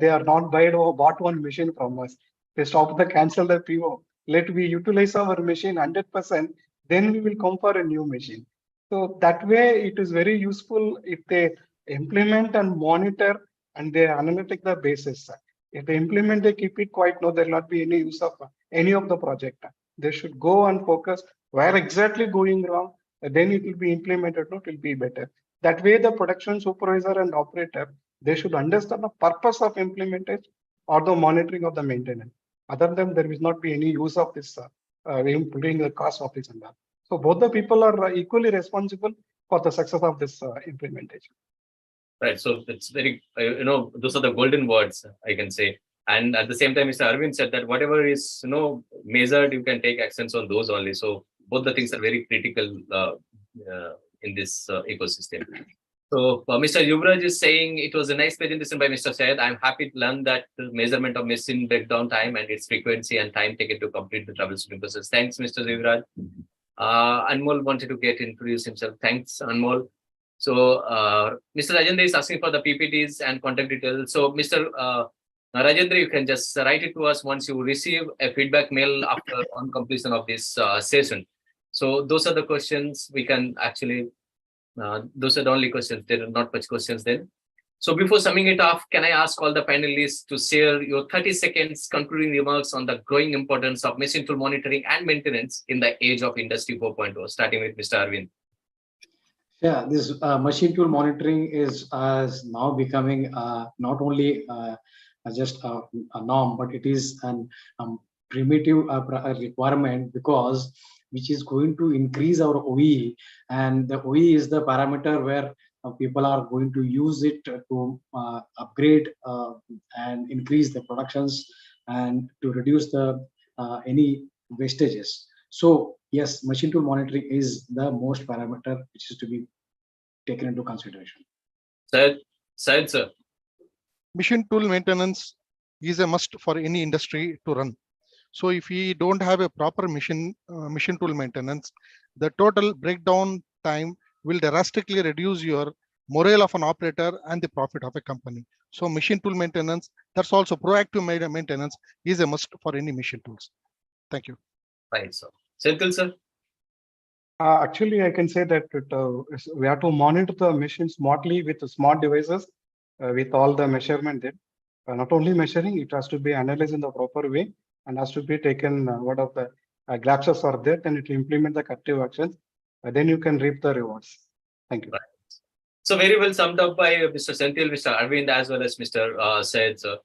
Speaker 2: They are not bought one machine from us. They stopped the cancel the PO. Let we utilize our machine 100%. Then we will come for a new machine. So that way, it is very useful if they implement and monitor and they analytic the basis. If they implement, they keep it quiet. No, there will not be any use of any of the project. They should go and focus where exactly going wrong. Then it will be implemented. No, it will be better. That way, the production supervisor and operator, they should understand the purpose of implementation or the monitoring of the maintenance. Other than there will not be any use of this, including the cost of this and that. So both the people are equally responsible for the success of this implementation.
Speaker 1: Right. So it's very, those are the golden words, I can say. And at the same time, Mr. Arvind said that whatever is, measured, you can take actions on those only. So both the things are very critical in this ecosystem. So Mr. Yuvraj is saying it was a nice presentation by Mr. Syed. I'm happy to learn that the measurement of machine breakdown time and its frequency and time taken to complete the troubleshooting process. Thanks, Mr. Yuvraj. Anmol wanted to introduce himself. Thanks, Anmol. So Mr. Rajendra is asking for the PPTs and contact details. So Mr. Rajendra, you can just write it to us once you receive a feedback mail after on completion of this session. So those are the questions we can actually, those are the only questions. There are not much questions then. So before summing it off, can I ask all the panelists to share your 30 seconds concluding remarks on the growing importance of machine tool monitoring and maintenance in the age of Industry 4.0, starting with Mr. Arvind.
Speaker 4: Yeah, this machine tool monitoring is now becoming not only just a norm, but it is an primitive a requirement, because which is going to increase our OE, and the OE is the parameter where people are going to use it to upgrade and increase the productions and to reduce the any wastages. So yes, machine tool monitoring is the most parameter which is to be taken into consideration.
Speaker 1: Syed, sir.
Speaker 3: Machine tool maintenance is a must for any industry to run. So if we don't have a proper machine tool maintenance, the total breakdown time will drastically reduce your morale of an operator and the profit of a company. So machine tool maintenance, that's also proactive maintenance, is a must for any machine tools. Thank you.
Speaker 1: Right, sir. Senthil, sir.
Speaker 2: Actually, I can say that we have to monitor the machine smartly with the smart devices, with all the measurement there. Not only measuring, it has to be analyzed in the proper way and has to be taken what of the lapses are there, then it will implement the corrective actions. Then you can reap the rewards. Thank you.
Speaker 1: Right. So very well summed up by Mr. Senthil, Mr. Arvind, as well as Mr. Syed, sir.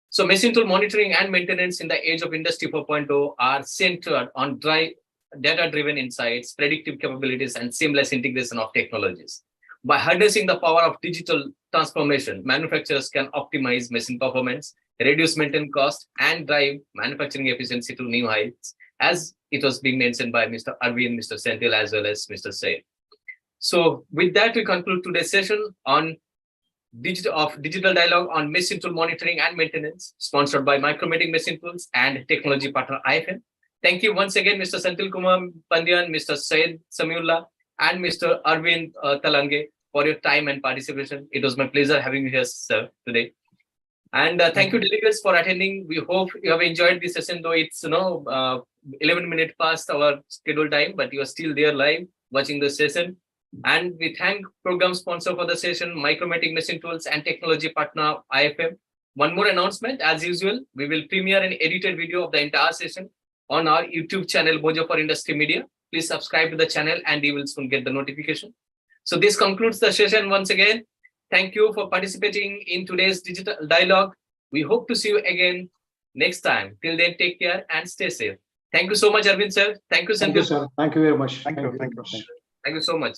Speaker 1: So machine tool monitoring and maintenance in the age of Industry 4.0 are centered on data-driven insights, predictive capabilities, and seamless integration of technologies. By harnessing the power of digital transformation, manufacturers can optimize machine performance, reduce maintenance cost, and drive manufacturing efficiency to new heights, as it was being mentioned by Mr. Arvind, Mr. Senthil, as well as Mr. Syed. So with that, we conclude today's session on digital dialogue on machine tool monitoring and maintenance, sponsored by Micromatic Machine Tools and technology partner IFM. Thank you once again, Mr. Senthil Kumar Pandyan, Mr. Syed Samiullah, and Mr. Arvind Talange for your time and participation. It was my pleasure having you here, sir, today. And thank you, delegates, for attending. We hope you have enjoyed this session, though it's 11 minutes past our scheduled time, but you are still there live watching the session. And we thank program sponsor for the session, Micromatic Machine Tools and technology partner IFM. One more announcement, as usual, we will premiere an edited video of the entire session on our YouTube channel, Mojo for Industry Media. Please subscribe to the channel and you will soon get the notification. So this concludes the session once again. Thank you for participating in today's digital dialogue. We hope to see you again next time. Till then, take care and stay safe. Thank you so much, Arvind, sir. Thank you,
Speaker 4: Thank you,
Speaker 1: Senthil.
Speaker 4: sir. Thank you very much.
Speaker 2: Thank you. Thank you.
Speaker 1: Thank you so much.